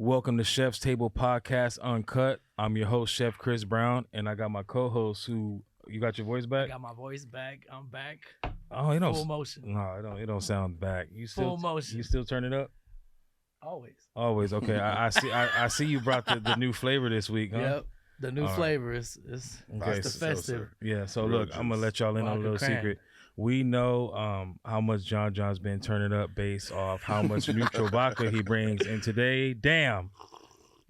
Welcome to Chef's Table Podcast Uncut. I'm your host, Chef Chris Brown, and I got my co-host who, you got your voice back? I got my voice back. I'm back. Oh, it don't. Full motion. No, it don't sound back. You still, Full motion. You still turn it up? Always. Okay. I see you brought the new flavor this week, huh? Yep. The new flavor is okay, the festive. Yeah, so look, I'm gonna let y'all in on a little secret. We know how much John's been turning up based off how much Nütrl Vodka he brings. And today, damn,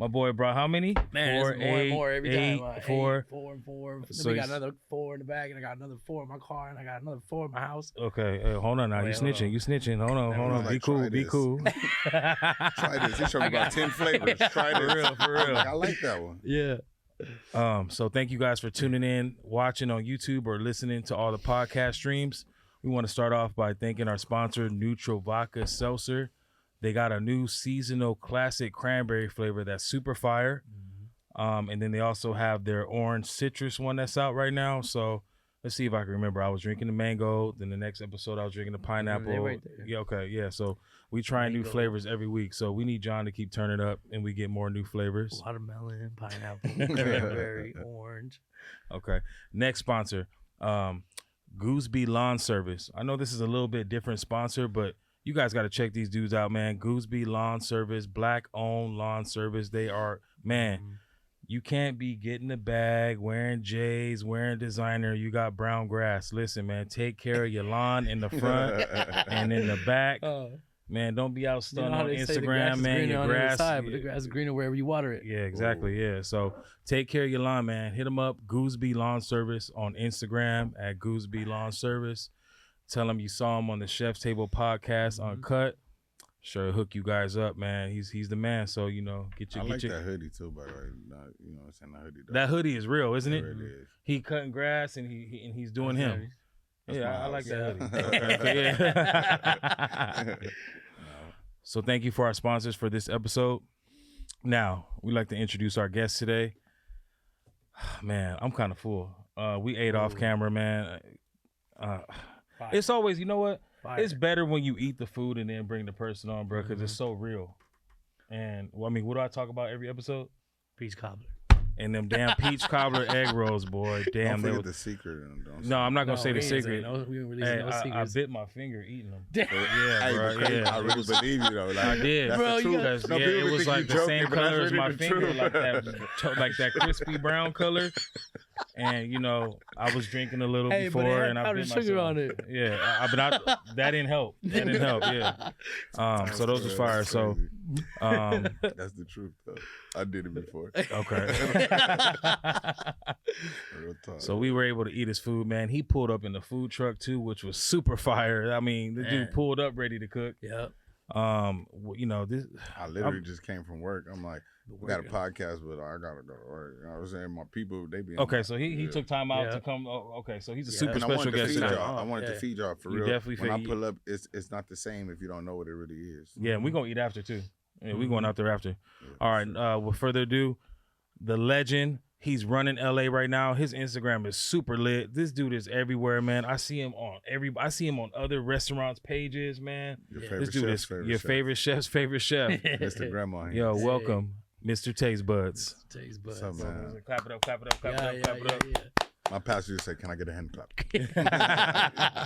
my boy brought how many? Man, four, it's more and more every time. Like, four. 4 and 4. Then So we got another 4 in the bag, and I got another 4 in my car, and I got another 4 in my house. Okay, hey, hold on now. You snitching. Hold on. Like, Be cool. Try this. He showed me about 10 flavors. Try this. For real. I like that one. Yeah. So thank you guys for tuning in, watching on YouTube or listening to all the podcast streams. We want to start off by thanking our sponsor, Nütrl Vodka Seltzer. They got a new seasonal classic cranberry flavor that's super fire. And then they also have their orange citrus one that's out right now. So let's see if I can remember. I was drinking the mango. Then the next episode, I was drinking the pineapple. Right there. Yeah, okay. Yeah, so we try new flavors every week. So we need John to keep turning up and we get more new flavors. Watermelon, pineapple, cranberry, orange. Okay. Next sponsor, Goosby Lawn Service. I know this is a little bit different sponsor, but you guys got to check these dudes out, man. Goosby Lawn Service, black-owned lawn service. They are, man, you can't be getting the bag, wearing J's, wearing designer. You got brown grass. Listen, man, take care of your lawn in the front and in the back. Man, don't be out stunning on Instagram, man. Your grass, but the grass is greener wherever you water it. Yeah, exactly. Yeah. So take care of your lawn, man. Hit them up, Goosby Lawn Service on Instagram at Goosby Lawn Service. Tell them you saw him on the Chef's Table Podcast Uncut. Sure, hook you guys up, man. He's the man. So get your. I like that hoodie too, by the way. You know what I'm saying? That hoodie. That hoodie is real, isn't it? It really is. He cutting grass and he's doing him. Yeah, I like that hoodie. So thank you for our sponsors for this episode. Now, we'd like to introduce our guest today. Man, I'm kind of full. We ate off camera, man. It's always, you know what? Fire. It's better when you eat the food and then bring the person on, bro, because it's so real. And, what do I talk about every episode? Peach cobbler. And them damn peach cobbler egg rolls, boy. Damn, don't forget the secret. No, I'm not gonna say the secret. I bit my finger eating them. Yeah, bro. I really believe you though. Like, I did, bro. It was like the same color as my finger, like that crispy brown color. And I was drinking a little before, and I bit myself. Sugar on it. Yeah, but that didn't help. Yeah. So those was fire. So, that's the truth though. I did it before. Okay. Real talk. So we were able to eat his food, man. He pulled up in the food truck too, which was super fire. I mean, the dude pulled up ready to cook. Yep. This. I literally just came from work. I'm like, we got a podcast, but I gotta go to work. You know what I'm saying? My people, they be okay. So he took time out to come. Oh, okay, so he's a super special guest. I wanted to feed y'all for real. Definitely when I pull up, it's not the same if you don't know what it really is. Yeah, and we're gonna eat after too. Yeah, we're going out there after. All right. With further ado, the legend. He's running LA right now. His Instagram is super lit. This dude is everywhere, man. I see him on other restaurants' pages, man. This dude is your favorite chef's favorite chef. Mr. Grandma. Yo, welcome, Mr. Tastebudz. Tastebudz. What's up, man? Clap it up, clap it up, clap it up, clap it up. My pastor used to say, "Can I get a hand clap?"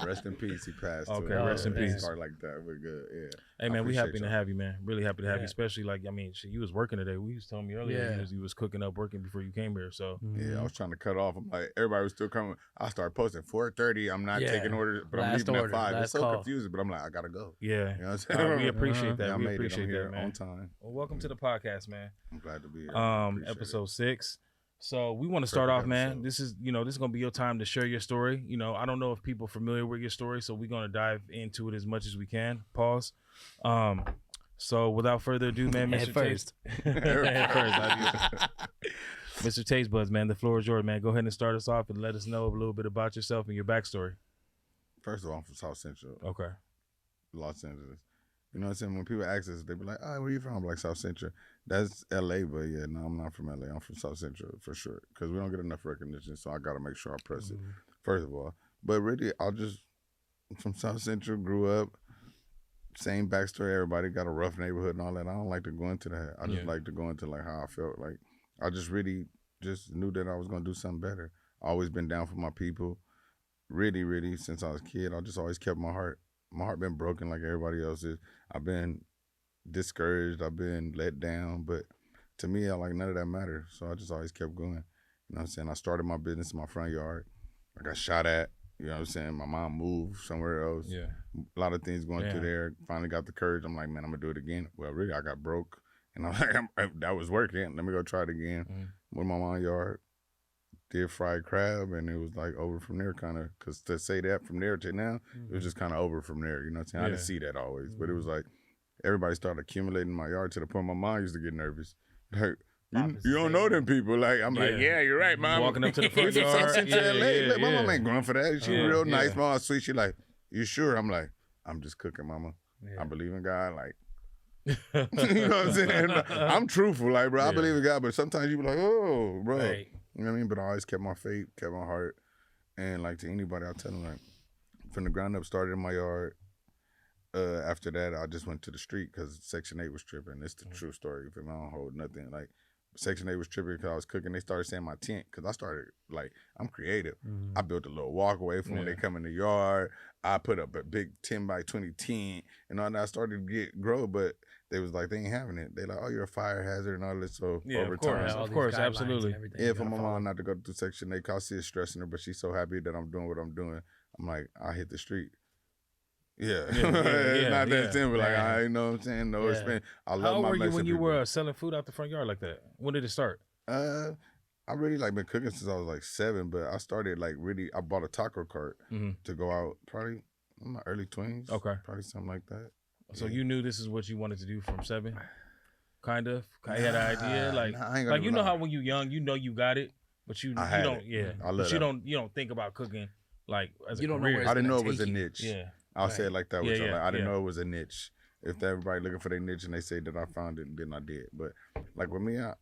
Rest in peace. He passed. Okay, rest in peace. Start like that. We're good. Yeah. Hey man, we happy to have you, man. Really happy to have you. Especially you was working today. You was telling me earlier you was cooking up, working before you came here. So yeah, I was trying to cut off. I'm like, everybody was still coming. I started posting 4:30. I'm not taking orders, but I'm leaving at 5. It's so confusing, but I'm like, I gotta go. Yeah, you know what I'm saying? We appreciate that. We appreciate that, man. On time. Well, welcome to the podcast, man. I'm glad to be here. Episode 6. So we want to start off, man. This is going to be your time to share your story. I don't know if people are familiar with your story, so we're going to dive into it as much as we can. Pause. So without further ado, man, Mr. Mr. Tastebudz, man, the floor is yours, man. Go ahead and start us off and let us know a little bit about yourself and your backstory. First of all, I'm from South Central. Okay. Los Angeles. You know what I'm saying? When people ask us, they be like, "Oh, where you from?" I'm like, South Central. That's LA, but yeah, no, I'm not from LA. I'm from South Central for sure. Because we don't get enough recognition, so I got to make sure I press it, first of all. But really, I'm from South Central, grew up, same backstory. Everybody got a rough neighborhood and all that. I don't like to go into that. I just like to go into like how I felt. Like I just really just knew that I was gonna do something better. I always been down for my people. Really, really, since I was a kid, I just always kept my heart. My heart been broken like everybody else's. I've been discouraged. I've been let down. But to me, I like none of that mattered. So I just always kept going. You know what I'm saying? I started my business in my front yard. I got shot at. You know what I'm saying? My mom moved somewhere else. Yeah. A lot of things going through there. Finally got the courage. I'm like, man, I'm going to do it again. Well, really, I got broke. And I'm like, that was working. Let me go try it again. Went to my mom's yard, did fried crab, and it was like over from there kind of. Because to say that from there to now, it was just kind of over from there. You know what I'm saying? I didn't see that always. But it was like everybody started accumulating in my yard to the point my mom used to get nervous. Like, you don't know them people. Like, I'm like, yeah, you're right, mom. Walking up to the front yard. Like, my mom ain't going for that. She real nice. My mom sweet. She like, you sure? I'm like, I'm just cooking, mama. I believe in God. Like, you know what I'm saying? I'm truthful. Like, bro, I believe in God. But sometimes you be like, oh, bro. Right. You know what I mean? But I always kept my faith, kept my heart. And like to anybody, I tell them, like, from the ground up, started in my yard. After that, I just went to the street because Section 8 was tripping. It's the true story. If I don't hold nothing, like Section 8 was tripping because I was cooking. They started saying my tent because I started, like, I'm creative. I built a little walkway from when they come in the yard. I put up a big 10 by 20 tent and all that. I started to grow, but they was like, they ain't having it. They like, oh, you're a fire hazard and all this. So over time. Of course, absolutely. Yeah, for my mom not to go to Section 8, cause I see it stressing her, but she's so happy that I'm doing what I'm doing. I'm like, I hit the street. It's not that simple. Like, I know what I'm saying. No expense. I love How old my were you Mexican when you people. were selling food out the front yard like that? When did it start? I really like been cooking since I was like 7, but I started like really. I bought a taco cart to go out probably in my early 20s. Okay, probably something like that. So you knew this is what you wanted to do from 7, kind of. I had an idea, like you know how when you young, you know you got it, but you don't. But you don't think about cooking like as a career. I didn't know it was a niche. Yeah. I'll say it like that. Like, I didn't know it was a niche. If everybody looking for their niche and they say that I found it, then I did. But like with me, I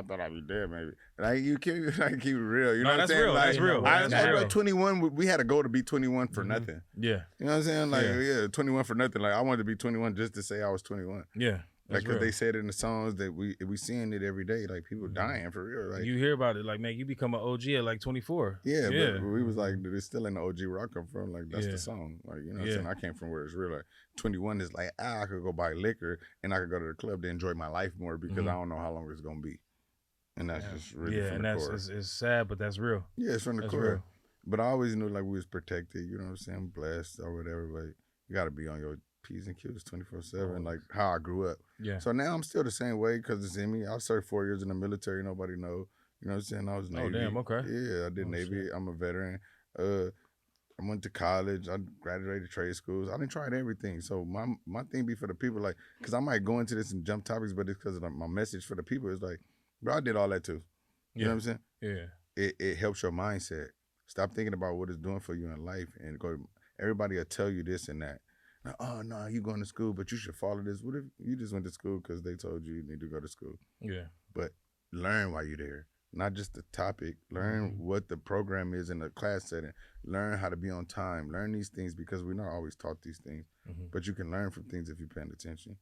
thought I'd be dead maybe. Like you keep it real. You know what I'm saying? Real. Like, that's real. I was like 21. We had a goal to be 21 for nothing. Yeah. You know what I'm saying? Like 21 for nothing. Like I wanted to be 21 just to say I was 21. Yeah. Like, cause they said in the songs that we seeing it every day, like people dying for real. Like you hear about it, like man, you become an OG at like 24. Yeah, but we was like, it's still in the OG where I come from. Like that's the song. Like you know, what I'm saying I came from where it's real. Like 21 is like I could go buy liquor and I could go to the club to enjoy my life more because I don't know how long it's gonna be, and that's just really from the core. It's sad, but that's real. Yeah, it's from the core. Real. But I always knew like we was protected. You know what I'm saying? Blessed or whatever. But you got to be on your P's and Q's 24/7, like how I grew up. Yeah. So now I'm still the same way because it's in me. I served 4 years in the military. Nobody know. You know what I'm saying? I was Navy. Oh damn. Okay. Yeah, I did Navy. Shit. I'm a veteran. I went to college. I graduated trade schools. I done tried everything. So my thing be for the people, like, because I might go into this and jump topics, but it's because of my message for the people. Is like, bro, I did all that too. You know what I'm saying? Yeah. It helps your mindset. Stop thinking about what it's doing for you in life and go. Everybody will tell you this and that. Oh, no, you going to school, but you should follow this. What if you just went to school because they told you need to go to school? Yeah. But learn while you're there. Not just the topic. Learn what the program is in the class setting. Learn how to be on time. Learn these things because we're not always taught these things. But you can learn from things if you're paying attention.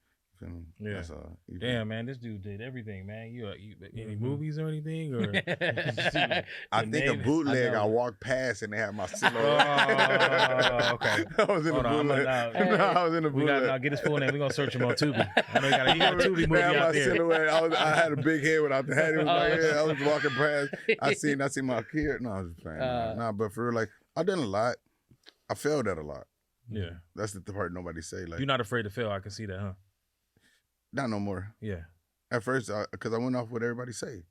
Yeah. That's all. Damn, man, this dude did everything, man. You any movies or anything? Or I think a bootleg I walked past and they had my silhouette. Oh, okay. I was in the bootleg. I was in the bootleg. We got now get his full name. We're gonna search him on Tubi. I know he got a Tubi movie out there. Silhouette. I had a big head without the hat. It was like, I was walking past. I seen my kid. No, I was just playing. Nah, but for real, like I done a lot. I failed at a lot. Yeah. That's the part nobody say. Like you're not afraid to fail. I can see that, huh? Not no more. Yeah. At first, because I went off what everybody say.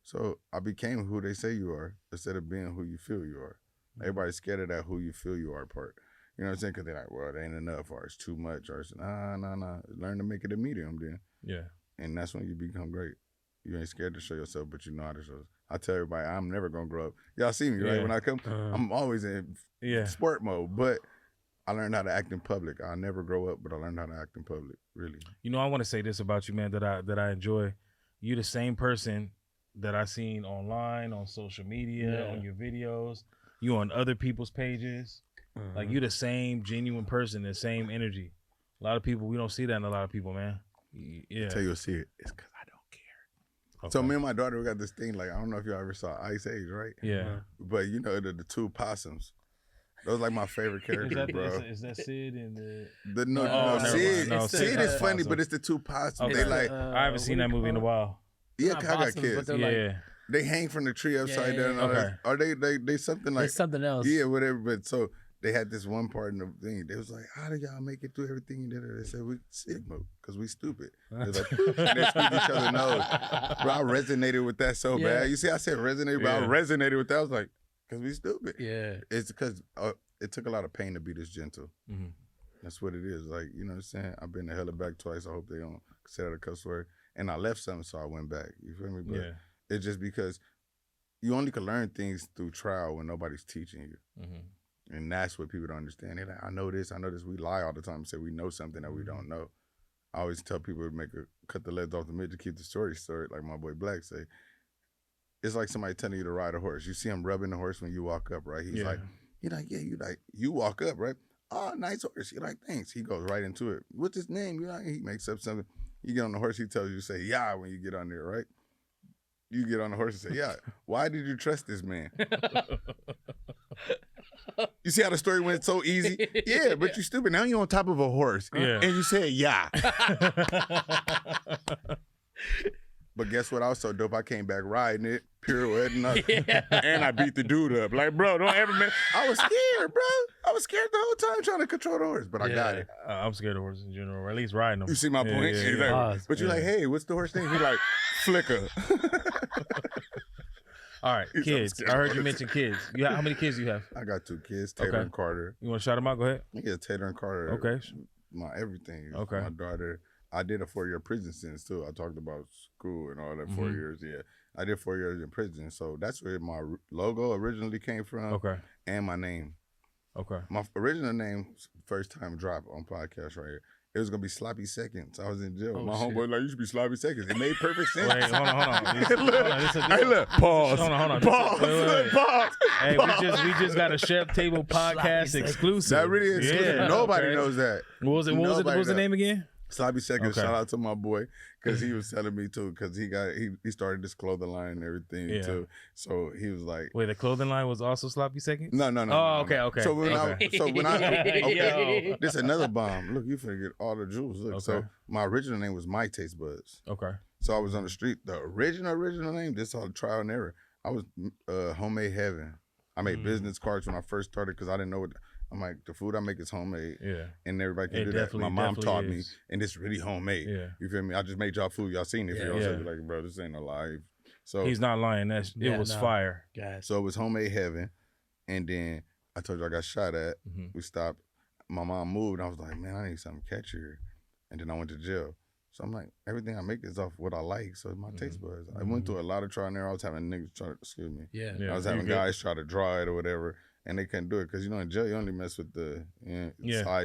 So I became who they say you are instead of being who you feel you are. Everybody's scared of that who you feel you are part. You know what I'm saying? Because they're like, well, it ain't enough or it's too much or it's nah. Learn to make it a medium then. Yeah. And that's when you become great. You ain't scared to show yourself, but you know how to show. I tell everybody, I'm never going to grow up. Y'all see me, right? When I come, I'm always in sport mode, but I learned how to act in public. I'll never grow up, but I learned how to act in public, really. You know, I want to say this about you, man, that I enjoy. You the same person that I seen online, on social media, on your videos. You on other people's pages. Like you the same genuine person, the same energy. A lot of people, we don't see that in a lot of people, man. Yeah. Tell you see it. It's because I don't care. Okay. So me and my daughter, we got this thing. Like I don't know if you ever saw Ice Age, right? Yeah. But you know the two possums. Those like my favorite characters, bro. Is that Sid and Sid is funny, but it's the two possums. Okay. They like. I haven't seen that movie in a while. Yeah, I got kids. Yeah. They hang from the tree upside down. And all that. Or they something like. It's something else. Yeah, whatever. But so they had this one part in the thing. They was like, "How did y'all make it through everything you did?" They said, "We Sigma, because we stupid." They like, they squeeze each other nose. Bro, I resonated with that so bad. You see, I said resonated, but I resonated with that. I was like, "Cause we stupid." Yeah. It's because it took a lot of pain to be this gentle. Mm-hmm. That's what it is. Like, you know what I'm saying? I've been to hella back twice. I hope they don't say that a cuss word. And I left something, so I went back. You feel me? But it's just because you only can learn things through trial when nobody's teaching you. Mm-hmm. And that's what people don't understand. They're like, I know this. We lie all the time and say we know something that we don't know. I always tell people to cut the legs off the midget, keep the story short, like my boy Black say. It's like somebody telling you to ride a horse. You see him rubbing the horse when you walk up, right? He's like, you walk up, right? Oh, nice horse. You're like, thanks. He goes right into it. What's his name? He makes up something. You get on the horse, he tells you to say, yeah, when you get on there, right? You get on the horse and say, yeah. Why did you trust this man? You see how the story went so easy? Yeah, but you stupid. Now you're on top of a horse. And you said, yeah. But guess what? I was so dope. I came back riding it, pirouetting up, and I beat the dude up. Like, bro, don't ever miss. I was scared, bro. I was scared the whole time trying to control the horse, but I got it. I'm scared of horses in general, or at least riding them. You see my point? Like, but you're like, hey, what's the horse name? He's like, Flicker. All right, kids. I heard you mention kids. How many kids do you have? I got 2 kids, Taylor and Carter. You want to shout them out? Go ahead. Yeah, Taylor and Carter. Okay. My everything. Okay. My daughter. I did a 4-year prison sentence too. I talked about school and all that 4 years. Yeah, I did 4 years in prison, so that's where my logo originally came from. Okay. And my name. Okay. My original name, first time drop on podcast right here. It was gonna be Sloppy Seconds. I was in jail. My homeboy like, you should be Sloppy Seconds. It made perfect sense. Wait, hold on. Hey, look, pause. Hold on. Pause. Wait. Pause. Hey, we just got a Chef Table podcast exclusive. That really is exclusive. Nobody knows that. What was the name again? Sloppy Seconds. Shout out to my boy because he was telling me too because he started this clothing line and everything too. So he was like, wait, the clothing line was also Sloppy Seconds? No. Oh, okay. So when I this another bomb. Look, you finna get all the jewels. Look, so my original name was My Tastebudz. Okay. So I was on the street. The original name. This all trial and error. I was Homemade Heaven. I made business cards when I first started because I didn't know what. I'm like, the food I make is homemade. Yeah. And everybody can do that. My mom taught me, and it's really homemade. Yeah. You feel me? I just made y'all food. Y'all seen it. Y'all like, bro, this ain't alive. So he's not lying. It was fire. So it was Homemade Heaven. And then I told you I got shot at. We stopped. My mom moved. And I was like, man, I need something catchier. And then I went to jail. So I'm like, everything I make is off what I like. So it's my taste buds. I went through a lot of trial and error. I was having niggas try to, excuse me. I was having guys try to draw it or whatever. And they couldn't do it because, in jail, you only mess with the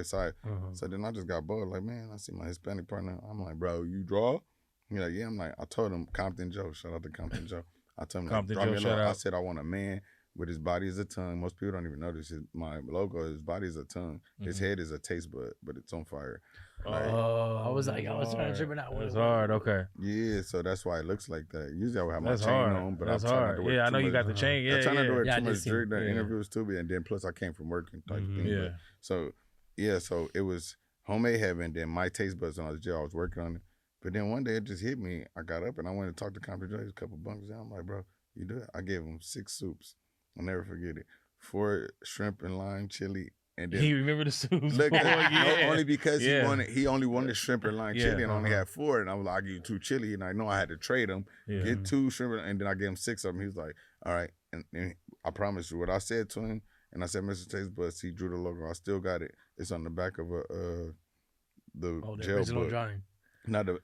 side. So then I just got bored. Like, man, I see my Hispanic partner. I'm like, bro, you draw? He's like, yeah. I'm like, I told him Compton Joe. Shout out to Compton Joe. I told him, Compton draw Joe, me a shout logo. out. I said, I want a man with his body as a tongue. Most people don't even notice my logo. His body is a tongue. His head is a taste bud, but it's on fire. Like, I was trying to tripping out. That's hard. Okay. Yeah, so that's why it looks like that. Usually I would have my That's chain hard. on, but That's I'm trying hard. not to wear I know you got the chain. I'm trying not to wear Yeah, too much during the Yeah. interviews too, and then plus I came from work and type of thing. Yeah. But, so it was Homemade Heaven. Then My Tastebudz when I was in jail, I was working on it. But then one day it just hit me. I got up and I went to talk to Compton Joe. He was a couple bunkers down. I'm like, bro, you do it? I gave him 6 soups. I'll never forget it. 4 shrimp and lime chili. And then He remember the soups. look, Yeah. only because he only wanted shrimp and lime chili and only had 4. And I was like, I'll give you 2 chili. And I know I had to trade him, get 2 shrimp, and then I gave him 6 of them. He was like, all right. And I promise you what I said to him. And I said, Mr. Tastebudz, he drew the logo. I still got it. It's on the back of the jail book. Drawing.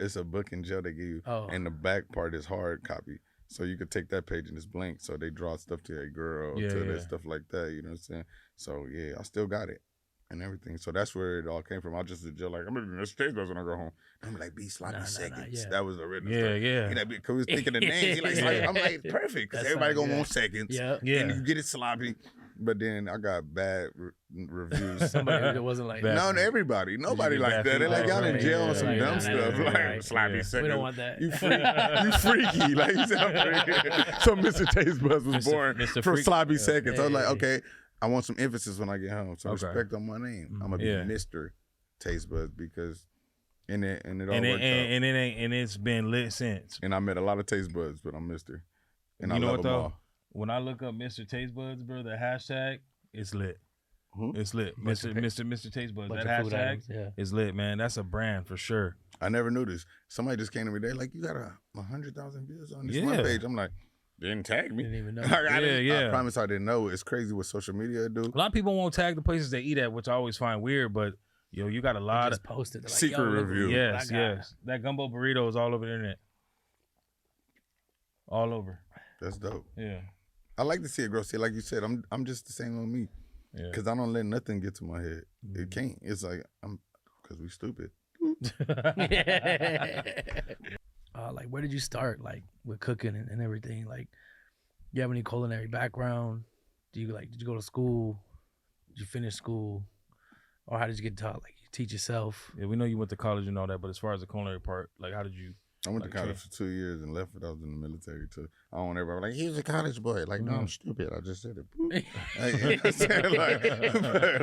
It's a book in jail they give you. And the back part is hard copy. So you could take that page and it's blank. So they draw stuff to a girl, that stuff like that. You know what I'm saying? So yeah, I still got it and everything. So that's where it all came from. I just jail like, I'm gonna do this Tastebudz when I go home. I'm like, be Sloppy Seconds. That was the original stuff. He like, because we was thinking the name. He like, I'm like, perfect because everybody gonna want seconds. And you get it sloppy. But then I got bad reviews. Somebody that wasn't like Bad. No, everybody. Nobody get like bad that. They're like, y'all feedback. in jail on some Right, dumb right, stuff. right, Like, right. sloppy Yeah. seconds. We don't want that. You freaky. Like, you sound freaky. So Mr. Tastebudz was born Mr. for Freak. sloppy seconds. I was like, Hey. okay, I want some emphasis when I get home. So Okay. respect on my name. I'm going to be Yeah. Mr. Tastebudz because, and it all And worked out. and it's been lit since. And I met a lot of Tastebudz, but I'm Mr. And You I know love what them though? all. When I look up Mr. Tastebudz, bro, the hashtag, it's lit. Hmm? It's lit. Bunch Mr. of Tastebudz. bunch That of food hashtag items, yeah. is lit, man. That's a brand for sure. I never knew this. Somebody just came to me, they like, you got 100,000 views on this Yeah. one page. I'm like, didn't tag me. Didn't even know. I promise I didn't know. It's crazy what social media do. A lot of people won't tag the places they eat at, which I always find weird, but yo, you got a lot of Just posted. They're like, secret yo, look review. what yes, I got. yes. That gumbo burrito is all over the internet. All over. That's dope. Yeah. I like to see it grow. See, like you said, I'm just the same on me. Yeah. Because I don't let nothing get to my head. It can't. It's like, because we stupid. Like, where did you start, like, with cooking and everything? Like, do you have any culinary background? Did you go to school? Did you finish school? Or how did you get taught? Like, you teach yourself? Yeah, we know you went to college and all that, but as far as the culinary part, like how did you I went Like, to college for 2 years and left it. I was in the military too. I don't want everybody like, he was a college boy. Like, no, I'm stupid. I just said it. Boop. Like, you know what I'm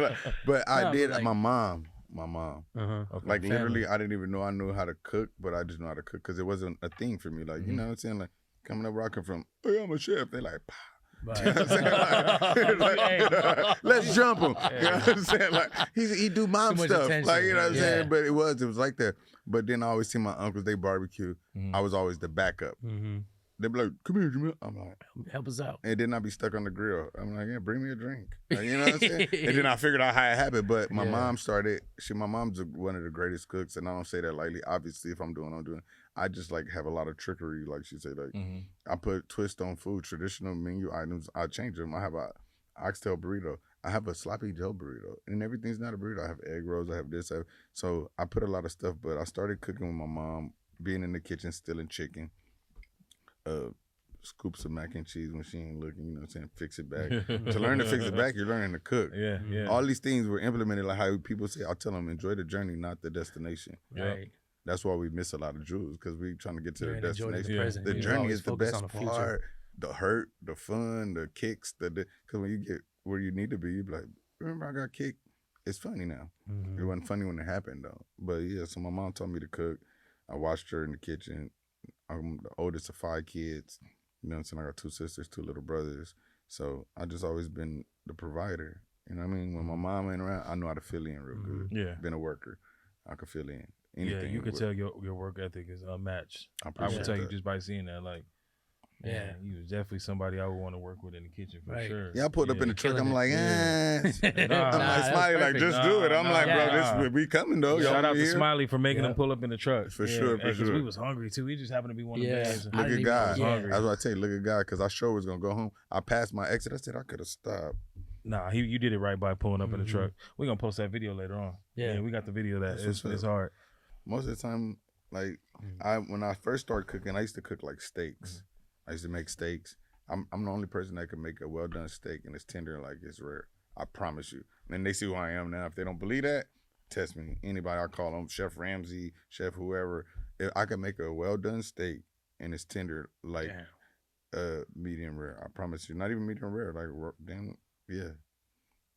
saying? But I No, did. like- my mom. Uh-huh. okay. Like Family. literally, I didn't even know I knew how to cook, but I just know how to cook because it wasn't a thing for me. Like, you know what I'm saying? Like, coming up where I come from, oh yeah, I'm a chef. They like, But, you know what I'm saying? Like, let's jump him. You know what I'm saying? Like, he do mom Too much stuff. attention. Like, you know what I'm Yeah. saying? But it was like that. But then I always see my uncles, they barbecue. Mhm. I was always the backup. mm-hmm. They'd be like, come here, Jamell. I'm like, Help us out. and then I'd be stuck on the grill. I'm like, yeah, bring me a drink. Like, you know what I'm saying? And then I figured out how it happened. But my Yeah. mom started, my mom's one of the greatest cooks, and I don't say that lightly. Obviously, if I'm doing. I just like have a lot of trickery, like she said. Like Mhm. I put twist on food, traditional menu items. I change them. I have a oxtail burrito. I have a sloppy Joe burrito, and everything's not a burrito. I have egg rolls. I have this. So I put a lot of stuff. But I started cooking with my mom, being in the kitchen, stealing chicken. Scoops of mac and cheese when she ain't looking, you know what I'm saying? Fix it back. To learn to fix it back, you're learning to cook. Yeah, yeah. All these things were implemented like how people say, I'll tell them, enjoy the journey, not the destination. Yep. Right. That's why we miss a lot of jewels, because we trying to get to You the ain't enjoying destination. the present. The You journey always is the focus best on the future. part. The hurt, the fun, the kicks, because when you get where you need to be, you be like, remember I got kicked? It's funny now. Mhm. It wasn't funny when it happened though. But yeah, so my mom taught me to cook. I watched her in the kitchen. I'm the oldest of 5 kids. You know what I'm saying? I got 2 sisters, 2 little brothers. So I just always been the provider. You know what I mean? When my mom ain't around, I know how to fill in real good. Yeah. Been a worker. I could fill in. Yeah, Anything. you could with- tell your work ethic is unmatched. I I appreciate would tell you that. just by seeing that, like, Yeah. man, you was definitely somebody I would want to work with in the kitchen for Right. sure. Yeah, I pulled up in the truck. Killing I'm it. like, Yeah. I'm Nah, like, that's Smiley, like, perfect. just do it. I'm Nah, like, bro, nah. this we coming though. Shout Y'all out be to here? Smiley for making Yeah. them pull up in the truck. For sure, for Because we sure. was hungry too. We just happened to be one of Yeah. the days. I Look didn't at even- God. yeah. hungry. That's what I tell you. Look at God, because I sure was gonna go home. I passed my exit. I said I could have stopped. Nah, you did it right by pulling up in the Mhm. truck. We're gonna post that video later on. Yeah. We got the video of that. That's It's what's up. hard. Most of the time, like when I first started cooking, I used to cook like steaks. I used to make steaks. I'm the only person that can make a well done steak and it's tender like it's rare. I promise you. And they see who I am now. If they don't believe that, test me. Anybody I call them, Chef Ramsay, Chef whoever. If I can make a well done steak and it's tender like Damn. medium rare. I promise you. Not even medium rare. Like damn, yeah.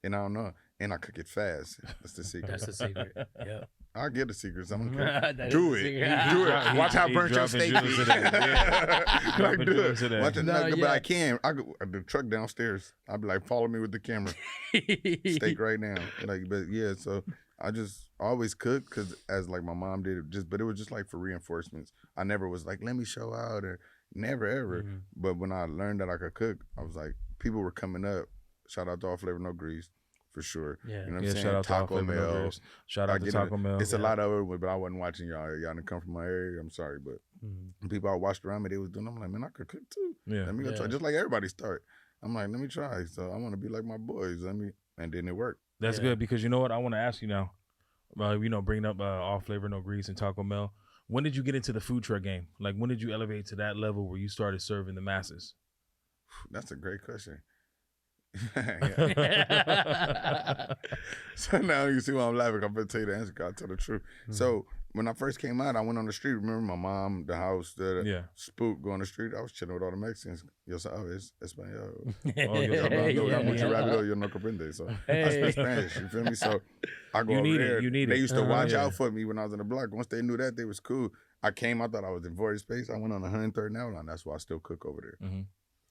And I don't know. And I cook it fast. That's the secret. That's the secret. Yeah. I'll get the secrets. I'm gonna That cook. is Do the it. secret. Do it. Watch how he burnt your dropping steak jewels is. today. Yeah. Like, Dropping do jewels it. today. Watch it. No, But yeah. I can. I go the truck downstairs. I'll be like, follow me with the camera. Steak right now. Like, but yeah. So I just always cook because as like my mom did it. But it was just like for reinforcements. I never was like, let me show out or never ever. Mhm. But when I learned that I could cook, I was like, people were coming up. Shout out to All Flavor No Grease. For sure. Yeah. You know what I'm Yeah, saying? shout out to All Taco Flavor No Bell. Grease. Shout I out to get Taco Bell. It's a lot of it, but I wasn't watching y'all. Y'all didn't come from my area. I'm sorry, but Mhm. people I watched around me, they was doing. I'm like, man, I could cook too. Yeah. Let me go Yeah. try. Just like everybody start. I'm like, let me try. So I want to be like my boys. And then it worked. That's Yeah. good because you know what? I want to ask you now. Bringing up All Flavor No Grease and Taco Bell. When did you get into the food truck game? Like, when did you elevate to that level where you started serving the masses? That's a great question. So now you see why I'm laughing. I'm gonna tell you the answer. I'll tell the truth. So when I first came out, I went on the street. Remember my mom, the house, the spook, go on the street. I was chilling with all the Mexicans. Yo sabes español. Yo mucho rápido, yo no comprende. So I speak Spanish. You feel me? So I go over there. They used to watch out for me when I was on the block. Once they knew that, they was cool. I came. I thought I was in void space. I went on 103rd now, and that's why I still cook over there.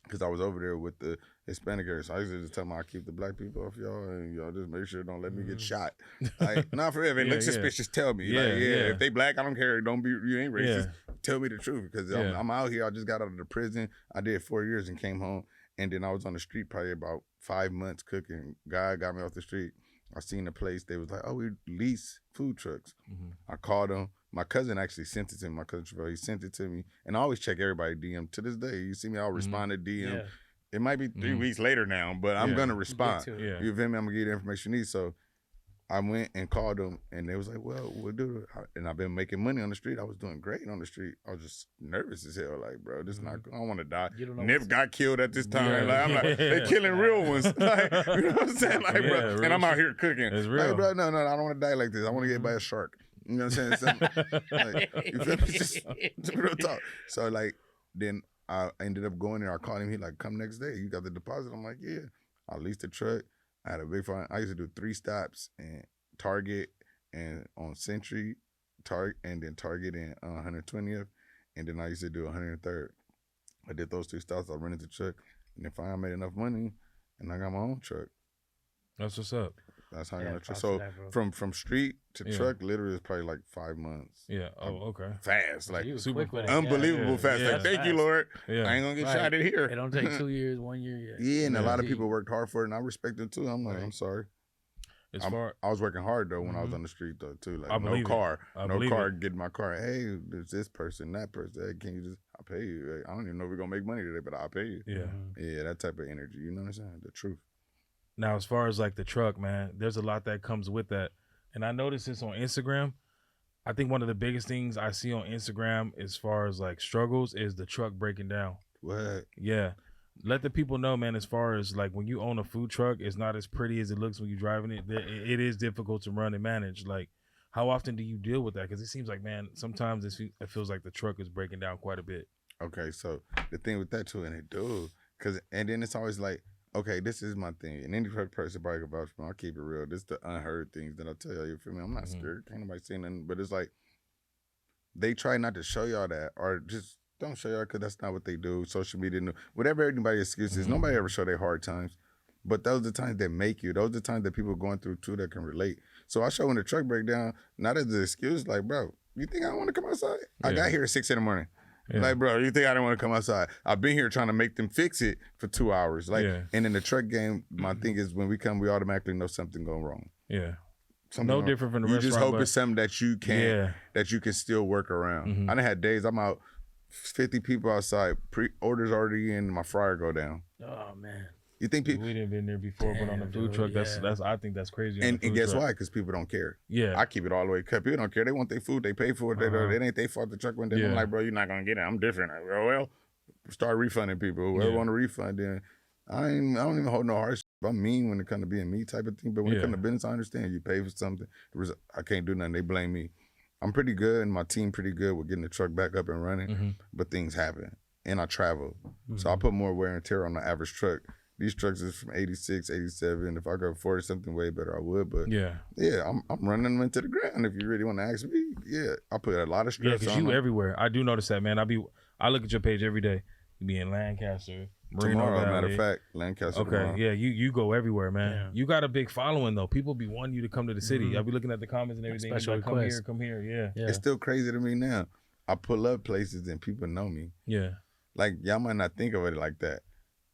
Because I was over there with the Hispanic area. So I used to just tell them I keep the black people off y'all and y'all just make sure don't let me get shot. Like, not for real. If it looks suspicious, tell me. If they black, I don't care. Don't be, you ain't racist. Tell me the truth. Because I'm out here. I just got out of the prison. I did 4 years and came home. And then I was on the street probably about 5 months cooking. Guy got me off the street. I seen the place. They was like, oh, we lease food trucks. I called them. My cousin actually sent it to me. My cousin Trevor, he sent it to me. And I always check everybody DM. To this day, you see me, I'll respond to DM. Yeah. It might be 3 weeks later now, but I'm going to respond. You feel me? I'm going to give you the information you need. So I went and called them, and they was like, well, we'll do it. And I've been making money on the street. I was doing great on the street. I was just nervous as hell. Like, bro, this not, I don't want to die. Nip got killed at this time. Like, I'm like, they killing real ones. Like, you know what I'm saying? Like, bro, and I'm out here cooking. It's real. Like, bro, no, I don't want to die like this. I want to get by a shark. You know what I'm saying? Like, you feel me? Just real talk. So, like, then I ended up going there. I called him. He like, come next day. You got the deposit? I'm like, yeah. I leased the truck. I had a big fun. I used to do 3 stops in Target and on Century, and then Target and 120th. And then I used to do 103rd. I did those 2 stops. I rented the truck. And then finally I made enough money, and I got my own truck. That's what's up. That's how I got a truck. So from street to truck, literally is probably like 5 months. Yeah. Oh, okay. Fast, like super unbelievable fast. Like, thank you, Lord. Yeah. I ain't gonna get shot in here. It don't take 2 years, 1 year yet. Yeah, and a lot of people worked hard for it, and I respect them too. I'm like, I'm sorry. I was working hard though when I was on the street though too. Like no car, get my car. Hey, there's this person, that person. Hey, can you just? I'll pay you. Like, I don't even know if we're gonna make money today, but I'll pay you. Yeah. Yeah, that type of energy. You know what I'm saying? The truth. Now, as far as like the truck, man, there's a lot that comes with that. And I noticed this on Instagram. I think one of the biggest things I see on Instagram as far as like struggles is the truck breaking down. What? Yeah. Let the people know, man, as far as like when you own a food truck, it's not as pretty as it looks when you're driving it. It is difficult to run and manage. Like, how often do you deal with that? Because it seems like, man, sometimes it feels like the truck is breaking down quite a bit. Okay, so the thing with that too, and it do, and then it's always like, okay, this is my thing. And any person probably can vouch for me. I'll keep it real. This is the unheard things that I tell y'all. You feel me? I'm not scared. Can't nobody say nothing. But it's like, they try not to show y'all that, or just don't show y'all because that's not what they do. Social media, whatever anybody's excuse is, nobody ever show their hard times. But those are the times that make you. Those are the times that people going through too that can relate. So I show when the truck break down, not as an excuse, like, bro, you think I don't want to come outside? I got here at 6 a.m. Yeah. Like, bro, you think I didn't want to come outside? I've been here trying to make them fix it for 2 hours. Like, and in the truck game, my thing is when we come, we automatically know something going wrong. Yeah. No different from the restaurant. You just hope it's something that you can that you can still work around. I done had days I'm out, 50 people outside, orders already in, my fryer go down. Oh man. You think people? We didn't been there before, but on the food truck, that's I think that's crazy. And guess why? Because people don't care. Yeah, I keep it all the way cut. People don't care. They want their food. They pay for it. It ain't their fault. The truck went down. I'm like, bro, you're not gonna get it. I'm different. Like, well, start refunding people. Whoever want to refund, then I don't even hold no hardship. I'm mean when it comes to being me type of thing. But when it comes to business, I understand. You pay for something. I can't do nothing. They blame me. I'm pretty good, and my team pretty good with getting the truck back up and running. But things happen, and I travel, so I put more wear and tear on the average truck. These trucks is from 86, 87. If I could afford something way better, I would. But I'm running them into the ground. If you really want to ask me, I put a lot of stress on them. Yeah, because you everywhere. I do notice that, man. I look at your page every day. You be in Lancaster, tomorrow, matter of fact, Lancaster. Okay, tomorrow. Yeah, you go everywhere, man. Yeah. You got a big following though. People be wanting you to come to the city. I'll be looking at the comments and everything. Special like, come here. Yeah. It's still crazy to me now. I pull up places and people know me. Yeah. Like, y'all might not think of it like that.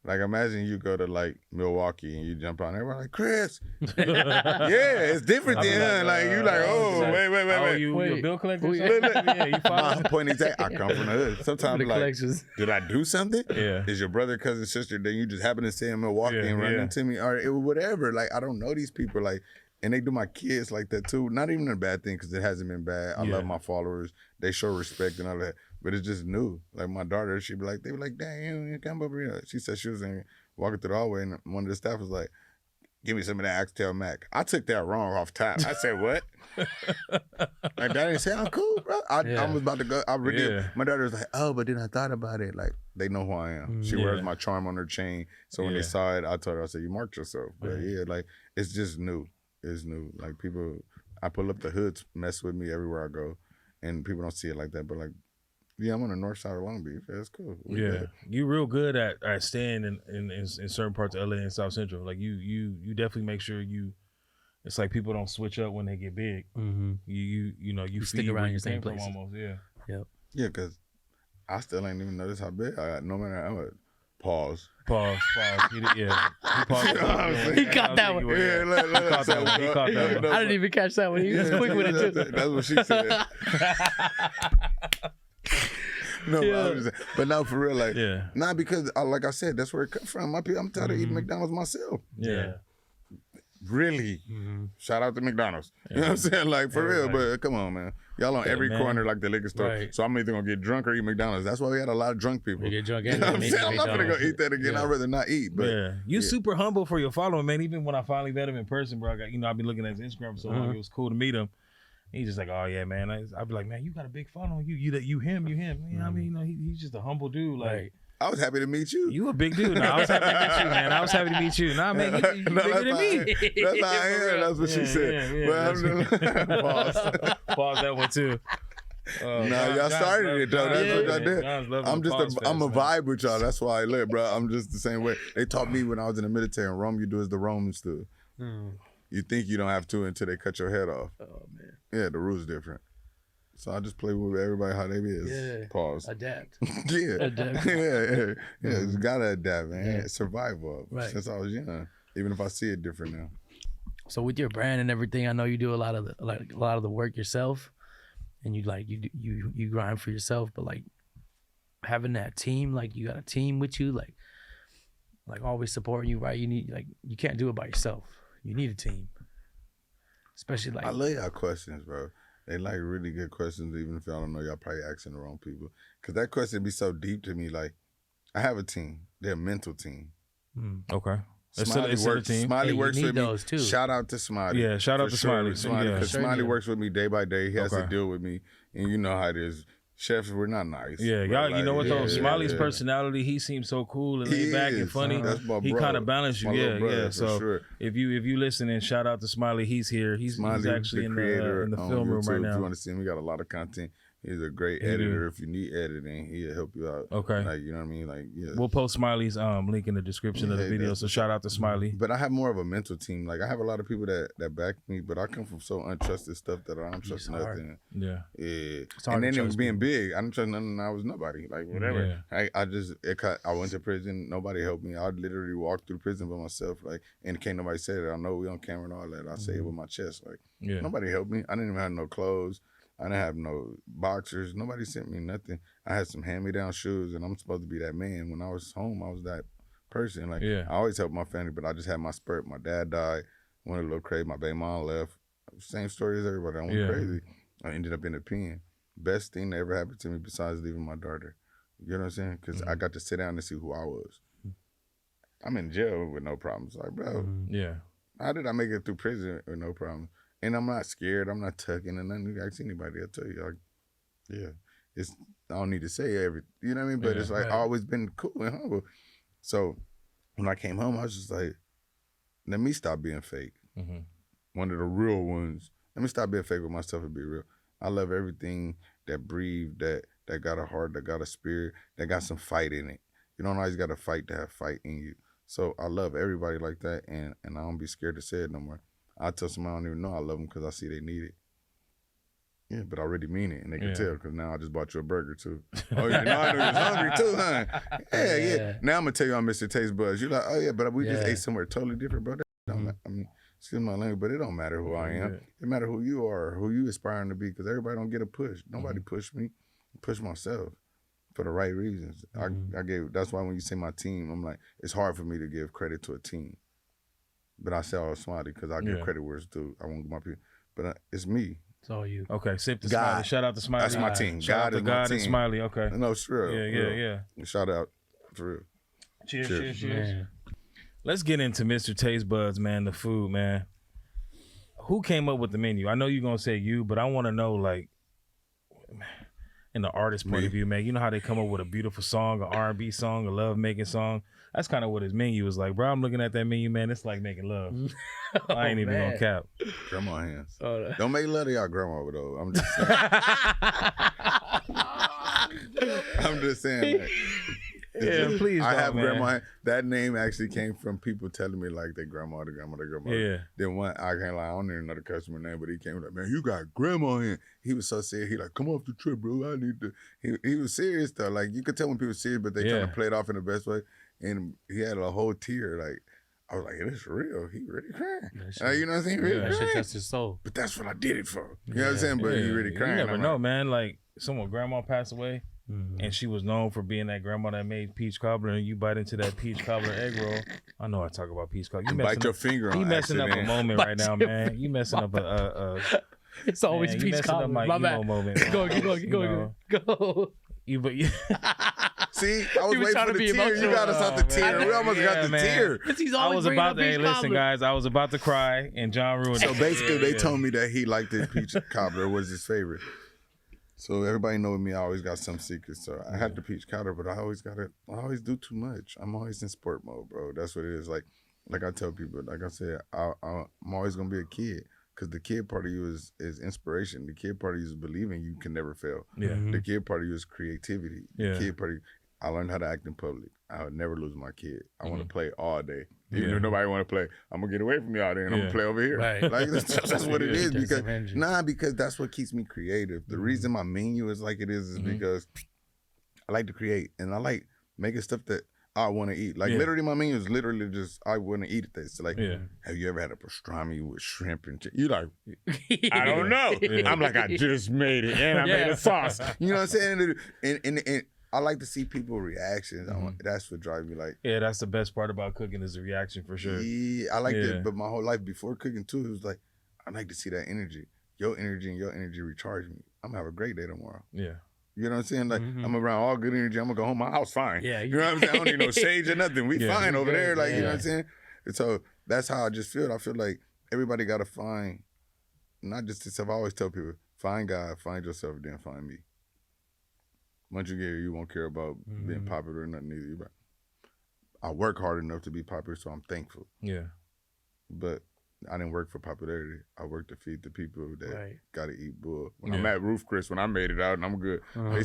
Like, imagine you go to, like, Milwaukee and you jump out and everyone like, Chris. It's different then. Like, you like, oh, wait. Oh, you a bill collector? Yeah, you follow. My point is that I come from the hood. Sometimes, like, did I do something? Yeah. Is your brother, cousin, sister, then you just happen to say in Milwaukee and run into me? Or whatever. Like, I don't know these people. Like, and they do my kids like that, too. Not even a bad thing because it hasn't been bad. I love my followers. They show respect and all that. But it's just new. Like my daughter, they be like, dang, you come over here. She said she was in walking through the hallway, and one of the staff was like, "Give me some of that Oxtail Mac." I took that wrong off top. I said, "What?" Like, that didn't sound cool, bro. I was about to go. My daughter was like, "Oh," but then I thought about it. Like, they know who I am. She wears my charm on her chain. So when they saw it, I told her, I said, "You marked yourself." But yeah, like, it's just new. It's new. Like, people, I pull up the hoods, mess with me everywhere I go, and people don't see it like that. But like, yeah, I'm on the north side of Long Beach. That's cool. You real good at staying in certain parts of LA and South Central. Like you definitely make sure you. It's like people don't switch up when they get big. Mm-hmm. You stick around your same place almost. Yeah. Yep. Yeah, because I still ain't even noticed how big I got. No matter how much. Pause. He paused. He caught that one. Yeah, He caught that one. I didn't even catch that one. He was quick with it too. That's what she said. No, but no, for real, like, not because, like I said, that's where it comes from. I'm tired of eating McDonald's myself. Yeah. Really? Shout out to McDonald's. You know what I'm saying? Like, for real, but come on, man. Y'all on every corner like the liquor store. Right. So I'm either going to get drunk or eat McDonald's. That's why we had a lot of drunk people. We get drunk and I'm not going to go eat that again. I'd rather not eat. But you super humble for your following, man. Even when I finally met him in person, bro, I've been looking at his Instagram for so long. It was cool to meet him. He's just like, oh yeah, man. I'd be like, man, you got a big following. You him. You know what I mean? He's just a humble dude. Like, I was happy to meet you. You a big dude. No, I was happy to meet you, man. I was happy to meet you. Nah, man, you bigger than me. That's how I am. That's what she said. Pause that one too. Y'all started it though. That's what y'all did. I'm a vibe with y'all. That's why I live, bro. I'm just the same way. They taught me when I was in the military in Rome, you do as the Romans do. You think you don't have to until they cut your head off. Oh man. Yeah, the rules different. So I just play with everybody how they is. Yeah. Pause. Adapt. Adapt. Yeah. You gotta adapt, man. Yeah. Survival. Right. Since I was young, even if I see it different now. So with your brand and everything, I know you do a lot of the work yourself, and you grind for yourself. But like having that team, like you got a team with you, like always supporting you, right? You need you can't do it by yourself. You need a team, especially like. I love y'all questions, bro. They like really good questions, even if y'all don't know, y'all probably asking the wrong people. Because that question be so deep to me. Like, I have a team. They're a mental team. Okay. Smiley works, Smiley works with me. Too. Shout out to Smiley. Yeah, shout out to Smiley. Because Smiley works with me day by day. He has to deal with me. And you know how it is. Chefs, we're not nice. Yeah, y'all, you know what though? Smiley's personality, he seems so cool and laid back and funny. He kind of balanced you. Yeah. So if you listening, shout out to Smiley. He's here. He's actually in the film room right now. If you want to see him, we got a lot of content. He's a great editor. If you need editing, he'll help you out. Okay. Like, you know what I mean? Like, yeah. We'll post Smiley's link in the description of the video. So shout out to Smiley. But I have more of a mental team. Like, I have a lot of people that back me, but I come from so untrusted stuff that I don't trust nothing. Yeah. Yeah. And then it was being big. I didn't trust nothing. I was nobody. Like, whatever. Yeah. I went to prison. Nobody helped me. I literally walked through prison by myself. Like, and can't nobody say that. I know we on camera and all that. I say it with my chest. Like, nobody helped me. I didn't even have no clothes. I didn't have no boxers. Nobody sent me nothing. I had some hand-me-down shoes, and I'm supposed to be that man. When I was home, I was that person. Like, I always helped my family, but I just had my spurt. My dad died, went a little crazy. My baby mom left. Same story as everybody. I went crazy. I ended up in the pen. Best thing that ever happened to me besides leaving my daughter. You know what I'm saying? Because I got to sit down and see who I was. I'm in jail with no problems. Like, bro, how did I make it through prison with no problems? And I'm not scared. I'm not tucking and nothing. Ask anybody, I'll tell you. Like, I don't need to say everything. You know what I mean? But it's like, I've always been cool and humble. So when I came home, I was just like, let me stop being fake. One of the real ones. Let me stop being fake with myself and be real. I love everything that breathe, that got a heart, that got a spirit, that got some fight in it. You don't always got to fight to have fight in you. So I love everybody like that, and I don't be scared to say it no more. I tell somebody I don't even know I love them because I see they need it. Yeah, but I really mean it, and they can tell because now I just bought you a burger too. Oh, you know I know you was hungry too, huh? Yeah. Now I'm gonna tell you I'm Mr. Tastebudz. You're like, oh yeah, but we just ate somewhere totally different, bro. I mean, excuse my language, but it don't matter who I am. It matter who you are, who you aspiring to be, because everybody don't get a push. Nobody pushed me. I push myself for the right reasons. That's why when you say my team, I'm like, it's hard for me to give credit to a team. But I say all Smiley because I give credit where it's due. I won't give my people. But it's me. It's all you. Okay, sip to Smiley. Shout out to Smiley. That's my team. Shout out to God and Smiley. Okay. No, it's real. Yeah. Shout out. For real. Cheers. let's get into Mr. Tastebudz, man. The food, man. Who came up with the menu? I know you're gonna say you, but I want to know, like, in the artist point of view, man. You know how they come up with a beautiful song, an R&B song, a love making song. That's kind of what his menu was like, bro. I'm looking at that menu, man. It's like making love. I ain't even gonna cap. Grandma hands. Don't make love to y'all grandma though. I'm just saying. I'm just saying. Like, yeah, please. I have man. grandma. That name actually came from people telling me like their grandma. Yeah. Then one, I can't lie, I don't even know the customer name, but he came like, man, you got grandma in. He was so serious. He like, come off the trip, bro. I need to. He was serious though. Like you could tell when people are serious, but they trying to play it off in the best way. And he had a whole tear. Like I was like, it's real. He really crying. You know what I'm saying? He really that crying. shit touched his soul. But that's what I did it for. You know what I'm saying? But he really crying. You never I'm know, like, man. Like someone grandma passed away. Mm-hmm. And she was known for being that grandma that made peach cobbler, and you bite into that peach cobbler egg roll. I know I talk about peach cobbler. You bite your finger on You messing up a moment right now, man. You messing up It's always man, peach cobbler. My emo moment. Go. See, I was waiting for the tear. You got us out the tear. We almost got the tear. I was about to, hey, listen, guys, I was about to cry, and John ruined it. So basically, they told me that he liked the peach cobbler was his favorite. So everybody know me, I always got some secrets. So I had the peach cobbler, but I always do too much. I'm always in sport mode, bro. That's what it is. Like I tell people, like I said, I'm always gonna be a kid. Because the kid part of you is inspiration. The kid part of you is believing you can never fail. Yeah. The kid part of you is creativity. The kid part of you, I learned how to act in public. I would never lose my kid. I want to play all day. Even if nobody want to play, I'm going to get away from you all day and I'm going to play over here. Right. Like, that's what it is. Because that's what keeps me creative. The reason my menu is like it is because I like to create. And I like making stuff that I want to eat. Like literally my menu is literally just, I want to eat this. Like, have you ever had a pastrami with shrimp and chicken? You like, I don't know. I'm like, I just made it and I made a sauce. You know what I'm saying? And I like to see people's reactions. That's what drives me. Like, yeah, that's the best part about cooking is the reaction for sure. Yeah, I like that. But my whole life before cooking too, it was like, I like to see that energy. Your energy recharge me. I'm gonna have a great day tomorrow. Yeah. You know what I'm saying? Like, I'm around all good energy. I'm gonna go home. My house fine. Yeah. You know what I'm saying? I don't need no shades or nothing. We fine over there. Like, you know what I'm saying? And so that's how I just feel. I feel like everybody gotta find, not just yourself. I always tell people, find God, find yourself, then find me. Once you get here, you won't care about being popular or nothing either. I work hard enough to be popular, so I'm thankful. Yeah. But I didn't work for popularity. I worked to feed the people that gotta eat bull. When I'm Yeah. at Roof Chris, when I made it out and I'm good, they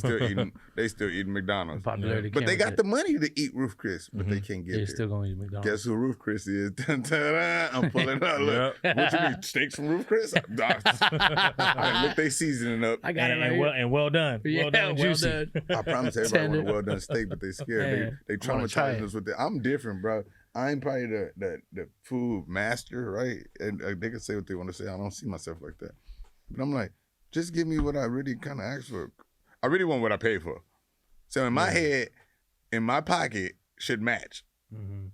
still eating McDonald's. Popularity But they can't got the money to eat Roof Chris, but they can't get They're there. still going to eat McDonald's. Guess who Roof Chris is? Dun, dun, dun. I'm pulling up. Look, what you mean, steaks from Roof Chris? I look, they seasoning up. I got it right here. And well done. Yeah, Well done and juicy. done. I promise everybody want a well done steak, but they scared. They wanna try traumatize it. us with that. I'm different, bro. I ain't probably the food master, right? And they can say what they want to say. I don't see myself like that. But I'm like, just give me what I really kind of asked for. I really want what I paid for. So in my head, in my pocket, should match.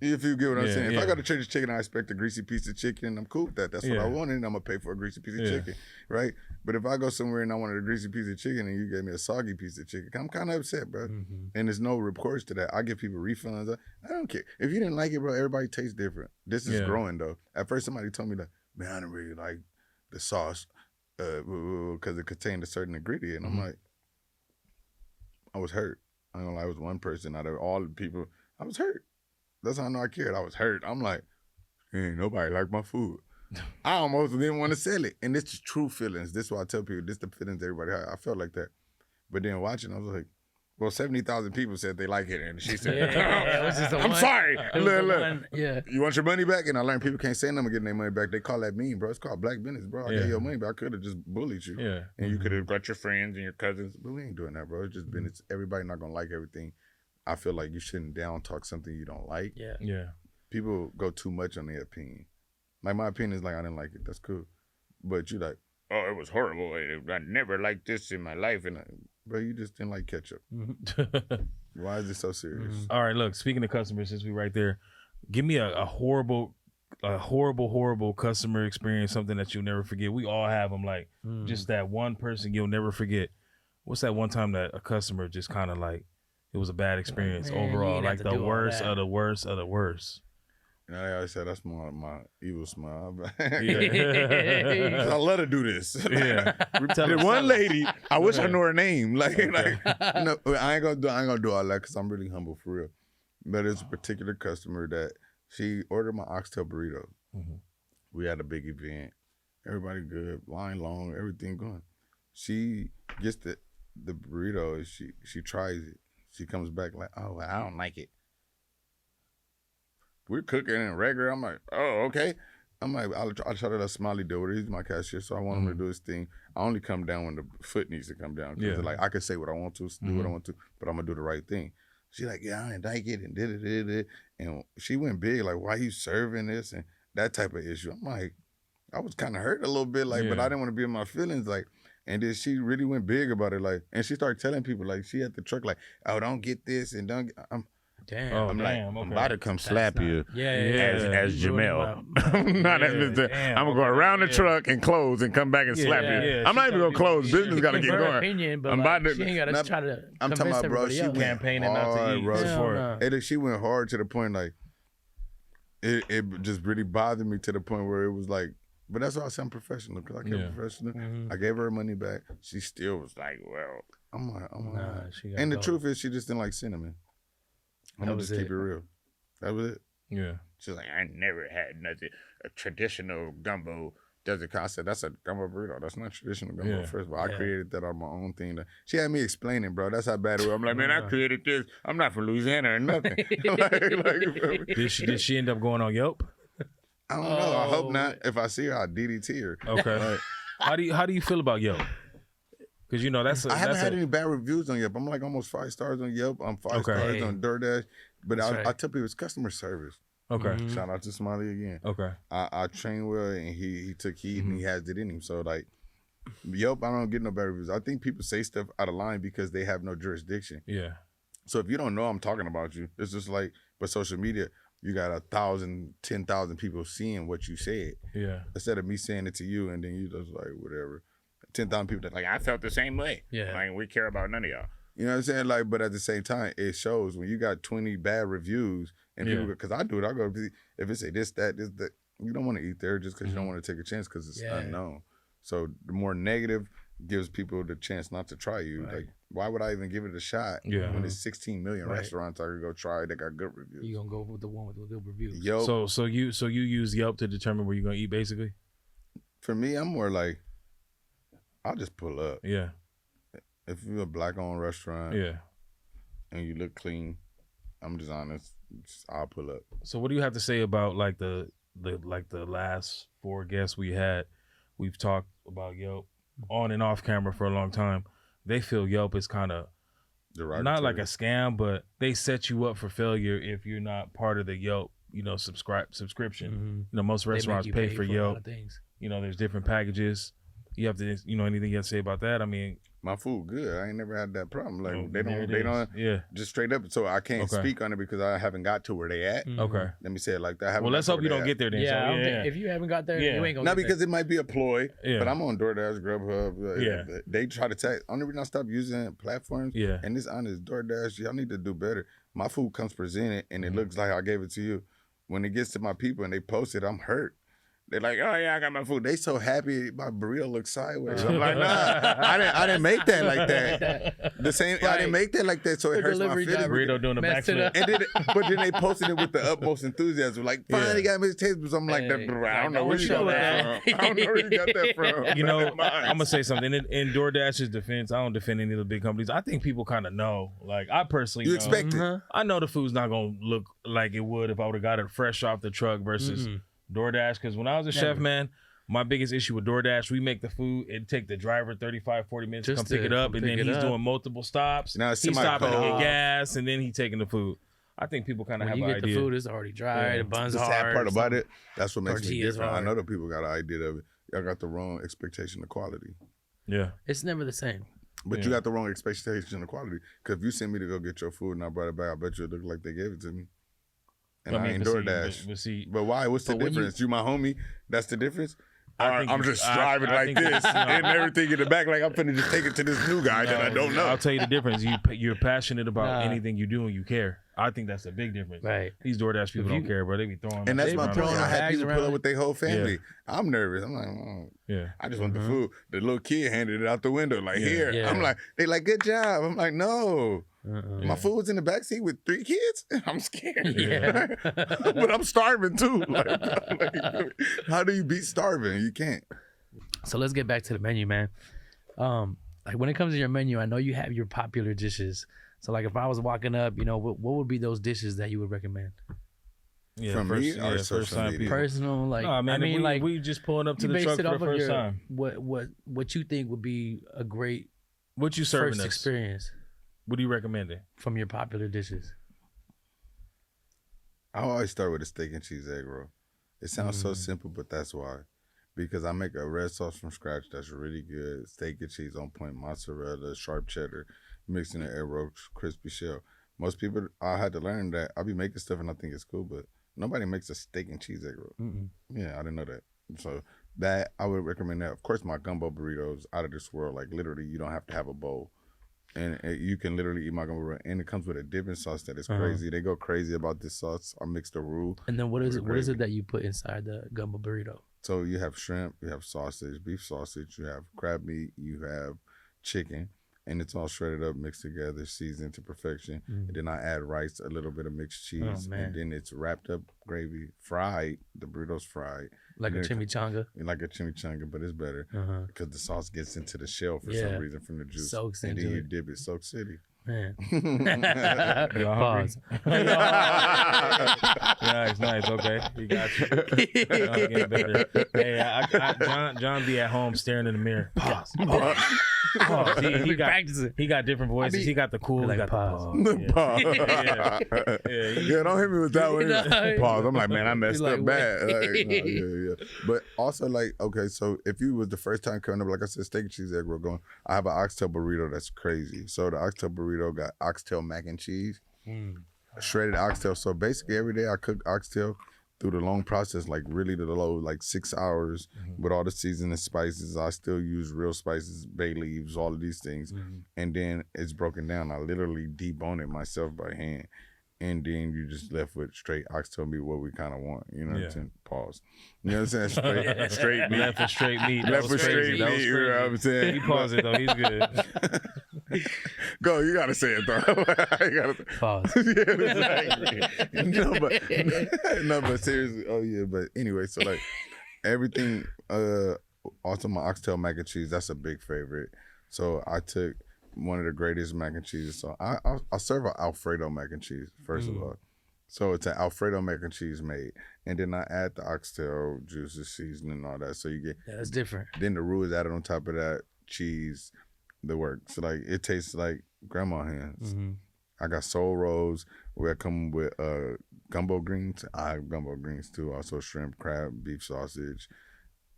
If you get what I'm saying. If I got a church chicken, I expect a greasy piece of chicken. I'm cool with that. That's what I wanted, and I'm going to pay for a greasy piece of chicken, right? But if I go somewhere and I wanted a greasy piece of chicken and you gave me a soggy piece of chicken, I'm kind of upset, bro. And there's no recourse to that. I give people refunds. I don't care. If you didn't like it, bro, everybody tastes different. This is growing, though. At first, somebody told me that, man, I didn't really like the sauce because it contained a certain ingredient. I'm like, I was hurt. I don't know, I was one person out of all the people. I was hurt. That's how I know I cared. I was hurt. I'm like, ain't nobody like my food. I almost didn't want to sell it. And this is true feelings. This is why I tell people, this is the feelings everybody has. I felt like that. But then watching, I was like, well, 70,000 people said they like it. And she said, it was just I'm sorry. Look. Yeah. You want your money back? And I learned people can't say nothing getting their money back. They call that mean, bro. It's called black business, bro. I gave your money back. I could have just bullied you. Yeah. And you could have got your friends and your cousins. But we ain't doing that, bro. It's just business. Everybody not going to like everything. I feel like you shouldn't down talk something you don't like. Yeah. People go too much on their opinion. Like my opinion is like, I didn't like it. That's cool. But you like, oh, it was horrible. I never liked this in my life. And bro, you just didn't like ketchup. Why is this so serious? All right, look, speaking of customers, since we right there, give me a horrible customer experience, something that you'll never forget. We all have them, like just that one person you'll never forget. What's that one time that a customer just kind of like, it was a bad experience overall, like the worst of the worst of the worst? You know, I always say that's my evil smile. Yeah. 'Cause I love to do this. Yeah. The one lady, I wish I ahead. knew her name. Like no, I ain't gonna do all that because I'm really humble for real. But it's a particular customer that she ordered my oxtail burrito. Mm-hmm. We had a big event. Everybody good, line long, everything going. She gets the burrito and she tries it. She comes back like, oh, I don't like it. We're cooking and regular. I'm like, oh, okay. I'm like, I'll try to let Smiley do it. He's my cashier, so I want him to do his thing. I only come down when the foot needs to come down. Because like, I can say what I want to, do what I want to, but I'm going to do the right thing. She like, yeah, I didn't like it and did it. And she went big, like, why you serving this? And that type of issue. I'm like, I was kind of hurt a little bit, like, but I didn't want to be in my feelings, like, and then she really went big about it, like, and she started telling people, like, she at the truck, like, oh, don't get this and don't get, Damn. Oh, I'm damn, like, okay. I'm about to come slap you. As You ruined Jamell. my- I'm not as Mr. damn, I'm gonna go around the yeah. truck and close and come back and slap you. yeah, I'm she not even gotta gonna be- close. Business gotta Give get her going. opinion, but I'm like, about to- she ain't gotta not- try to I'm talking convince about, bro, everybody she else. went Campaigning not to hard, eat. bro. Hell For it. no. And then she went hard to the point, like, it just really bothered me to the point where it was like, but that's why I say I'm professional, because I kept professional. Mhm. I gave her money back. She still was like, well, I'm like, Nah, she gotta and the go. truth is, she just didn't like cinnamon. I'm That gonna was just keep it. it real. That was it. Yeah. She's like, I never had nothing. A traditional gumbo does it. I said, that's a gumbo burrito. That's not traditional gumbo. Yeah. First of all, I Yeah. created that on my own thing. She had me explaining, bro. That's how bad it was. I'm like, man, I created this. I'm not from Louisiana or nothing. like, Did she end up going on Yelp? I don't know. I hope Oh. not. If I see her, I'll DDT her. Okay. How do you feel about Yelp? Because you know that's I haven't that's had any bad reviews on Yelp. I'm like almost 5 stars on Yelp. I'm 5 Okay. stars Hey. on DoorDash. But That's I right. tell people it's customer service. okay. Mhm. Shout out to Smiley again. Okay. I train well, and he took heed, Mm-hmm. and he has it in him. So like, Yelp, I don't get no bad reviews. I think people say stuff out of line because they have no jurisdiction. Yeah. So if you don't know I'm talking about you, it's just like, but social media, you got 1,000, 10,000 people seeing what you said. Yeah. Instead of me saying it to you, and then you just like whatever. 10,000 people that like, I felt the same way. Yeah. Like, we care about none of y'all. You know what I'm saying? Like, but at the same time, it shows when you got 20 bad reviews and Yeah. people, because I do it, I go, if it say this, that, you don't want to eat there just because you don't want to take a chance because it's Yeah. unknown. So the more negative gives people the chance not to try you. Right. Like, why would I even give it a shot Yeah. when there's 16 million Right. restaurants I could go try that got good reviews? You gonna go with the one with the good reviews? Yo, So you use Yelp to determine where you're gonna eat, basically. for me, I'm more like, I'll just pull up. Yeah. If you're a black-owned restaurant Yeah. and you look clean, I'm just honest, I'll pull up. So what do you have to say about like the last 4 guests we had? We've talked about Yelp on and off camera for a long time. They feel Yelp is kind of not like a scam, but they set you up for failure if you're not part of the Yelp, subscription. Mhm. You know, most They make restaurants you pay for a lot Yelp. of things. You know, there's different packages. You have to, anything you have to say about that? I mean, My food good. I ain't never had that problem. Like oh, they there it don't is. Yeah. just straight up. So I can't Okay. speak on it because I haven't got to where they at. Mhm. Okay. Let me say it like that. I haven't Well, got let's to hope where you they don't at. get there then. Yeah, I So, don't think, if you haven't got there, Yeah. you ain't gonna Not get because it might be a ploy, Yeah. but I'm on DoorDash, Grubhub. Yeah. They try to tag. Only reason I stopped using platforms, Yeah. and this honest DoorDash, y'all need to do better. My food comes presented, and it looks like I gave it to you. When it gets to my people and they post it, I'm hurt. They're like, oh yeah, I got my food. They so happy my burrito looks sideways. I'm like, nah, I didn't make that like that. The same, I didn't make that like that, so it The hurts my delivery feelings. driver Burrito doing a messed it backflip. up. And but then they posted it with the utmost enthusiasm, like, finally got me taste. I'm like, Hey, I don't like, know where you got that from. I don't know where you got that from. You know, In my I'm gonna say something. In DoorDash's defense, I don't defend any of the big companies. I think people kind of know. Like, I personally You know. expect it. Uh-huh. I know the food's not gonna look like it would if I would have got it fresh off the truck versus Mm-mm. DoorDash. Because when I was a chef, Never. man, my biggest issue with DoorDash, we make the food, it'd take the driver 35, 40 minutes to Just come pick to it up, come and pick then it he's up. doing multiple stops. Now it's He's stopping to semi-cold. get gas, and then he's taking the food. I think people kind of When have you an get idea. the food, it's already dry. Yeah. The bun's The hard. sad part about some- it, that's what makes me tortillas different. I hard. know the people got an idea of it. Y'all got the wrong expectation of quality. Yeah. It's never the same. But Yeah. you got the wrong expectation of quality. Because if you sent me to go get your food and I brought it back, I bet you it looked like they gave it to me. And I ain't but see- DoorDash. but see, But why? What's the But when you- difference? You my homie. That's the difference. I'm just driving like this and everything in the back, like I'm finna just take it to this new guy that I don't know. I'll tell you the difference. You're passionate about anything you do and you care. I think that's a big difference. Right. These DoorDash people don't care, bro. They be throwing. And that's my point. I had people pull up around. with their whole family. I'm nervous. I'm like, Yeah. I just want the food. The little kid handed it out the window, like, here. Yeah. I'm like, they like, good job. I'm like, no. My food was in the backseat with 3 kids. I'm scared. Yeah. But I'm starving too. Like, how do you beat starving? You can't. So let's get back to the menu, man. Like when it comes to your menu, I know you have your popular dishes. So like if I was walking up, you know, what would be those dishes that you would recommend? Yeah, From me or social media? Personal, like No, man, I mean, like we just pulling up to you the base truck it for off the of first your time. what you think would be a great What you serving first us? experience What are you recommending? from your popular dishes? I always start with a steak and cheese egg roll. It sounds so simple, but that's why. Because I make a red sauce from scratch that's really good. Steak and cheese on point, mozzarella, sharp cheddar, mixing the egg roll, crispy shell. Most people, I had to learn that. I be making stuff and I think it's cool, but nobody makes a steak and cheese egg roll. Yeah, I didn't know that. So that, I would recommend that. Of course, my gumbo burritos out of this world. Like literally, you don't have to have a bowl. And you can literally eat my gumbo burrito. And it comes with a dipping sauce that is crazy. They go crazy about this sauce. I mixed the roux. And then what is With it that you put inside the gumbo burrito? So you have shrimp, you have sausage, beef sausage, you have crab meat, you have chicken, and it's all shredded up, mixed together, seasoned to perfection. And then I add rice, a little bit of mixed cheese, and then it's wrapped up gravy, fried. The burrito's fried. Like a chimichanga? Like a chimichanga, but it's better because the sauce gets into the shell for some reason from the juice. Soaks and into then you it. dip it. Soak City. Man. Pause. Nice. Okay, you got you. Getting better. Hey, John be at home staring in the mirror. Pause. Pause. He got different voices. He got the cool. Like, he got pause. the pause. Yeah, don't hit me with that one. Pause. I'm like, man, I messed like, up bad. Yeah. But also, like, okay, so if you was the first time coming up, like I said, steak and cheese egg roll going, I have an oxtail burrito that's crazy. So the oxtail burrito got oxtail mac and cheese, shredded oxtail. So basically every day I cook oxtail through the long process, like really to the low, like 6 hours with all the seasoning spices. I still use real spices, bay leaves, all of these things. And then it's broken down. I literally debone it myself by hand. And then you just left with straight oxtail meat, what we kind of want. You know what I'm saying? Pause. You know what I'm saying? Straight meat. Left for straight meat. Left for straight meat. You know what I'm saying? He paused it though. He's good. Go, you gotta say it though. Pause. Yeah, exactly. No, but seriously, but anyway, so like everything, also my oxtail mac and cheese, that's a big favorite. So I took one of the greatest mac and cheeses. So I serve an Alfredo mac and cheese, first of all. So it's an Alfredo mac and cheese made. And then I add the oxtail juices, seasoning, and all that. So you get That's different. Then the roux is added on top of that, cheese, the works. So like it tastes like grandma hands. I got soul rolls where I come with gumbo greens. I have gumbo greens too. Also shrimp, crab, beef sausage.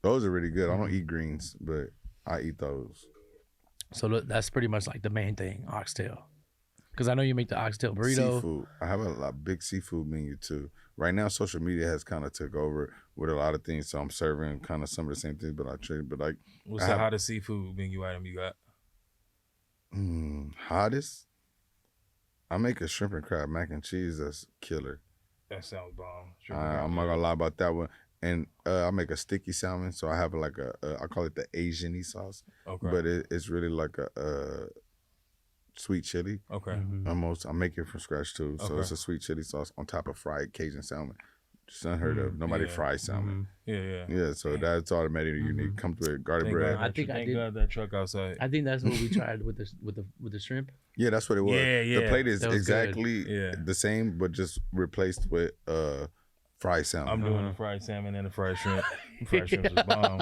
Those are really good. I don't eat greens, but I eat those. So look, that's pretty much like the main thing, oxtail. Because I know you make the oxtail burrito. Seafood. I have a big seafood menu too. Right now, social media has kind of took over with a lot of things. So I'm serving kind of some of the same things, but I trade. But like, What's the hottest seafood menu item you got? Hottest? I make a shrimp and crab mac and cheese that's killer. That sounds bomb. I'm not gonna lie about that one. And I make a sticky salmon, so I have like I call it the Asian-y sauce. Okay. But it's really like a sweet chili. Okay. Almost, I make it from scratch too. So it's a sweet chili sauce on top of fried Cajun salmon. Just unheard of. Nobody fries salmon. Yeah, so that's automatically unique. Comes with garlic bread. I think I did that truck outside. I think that's what we tried with the shrimp. Yeah, that's what it was. Yeah. The plate is exactly the same, but just replaced with fried salmon. I'm doing the fried salmon and the fried shrimp. Fried shrimp is bomb.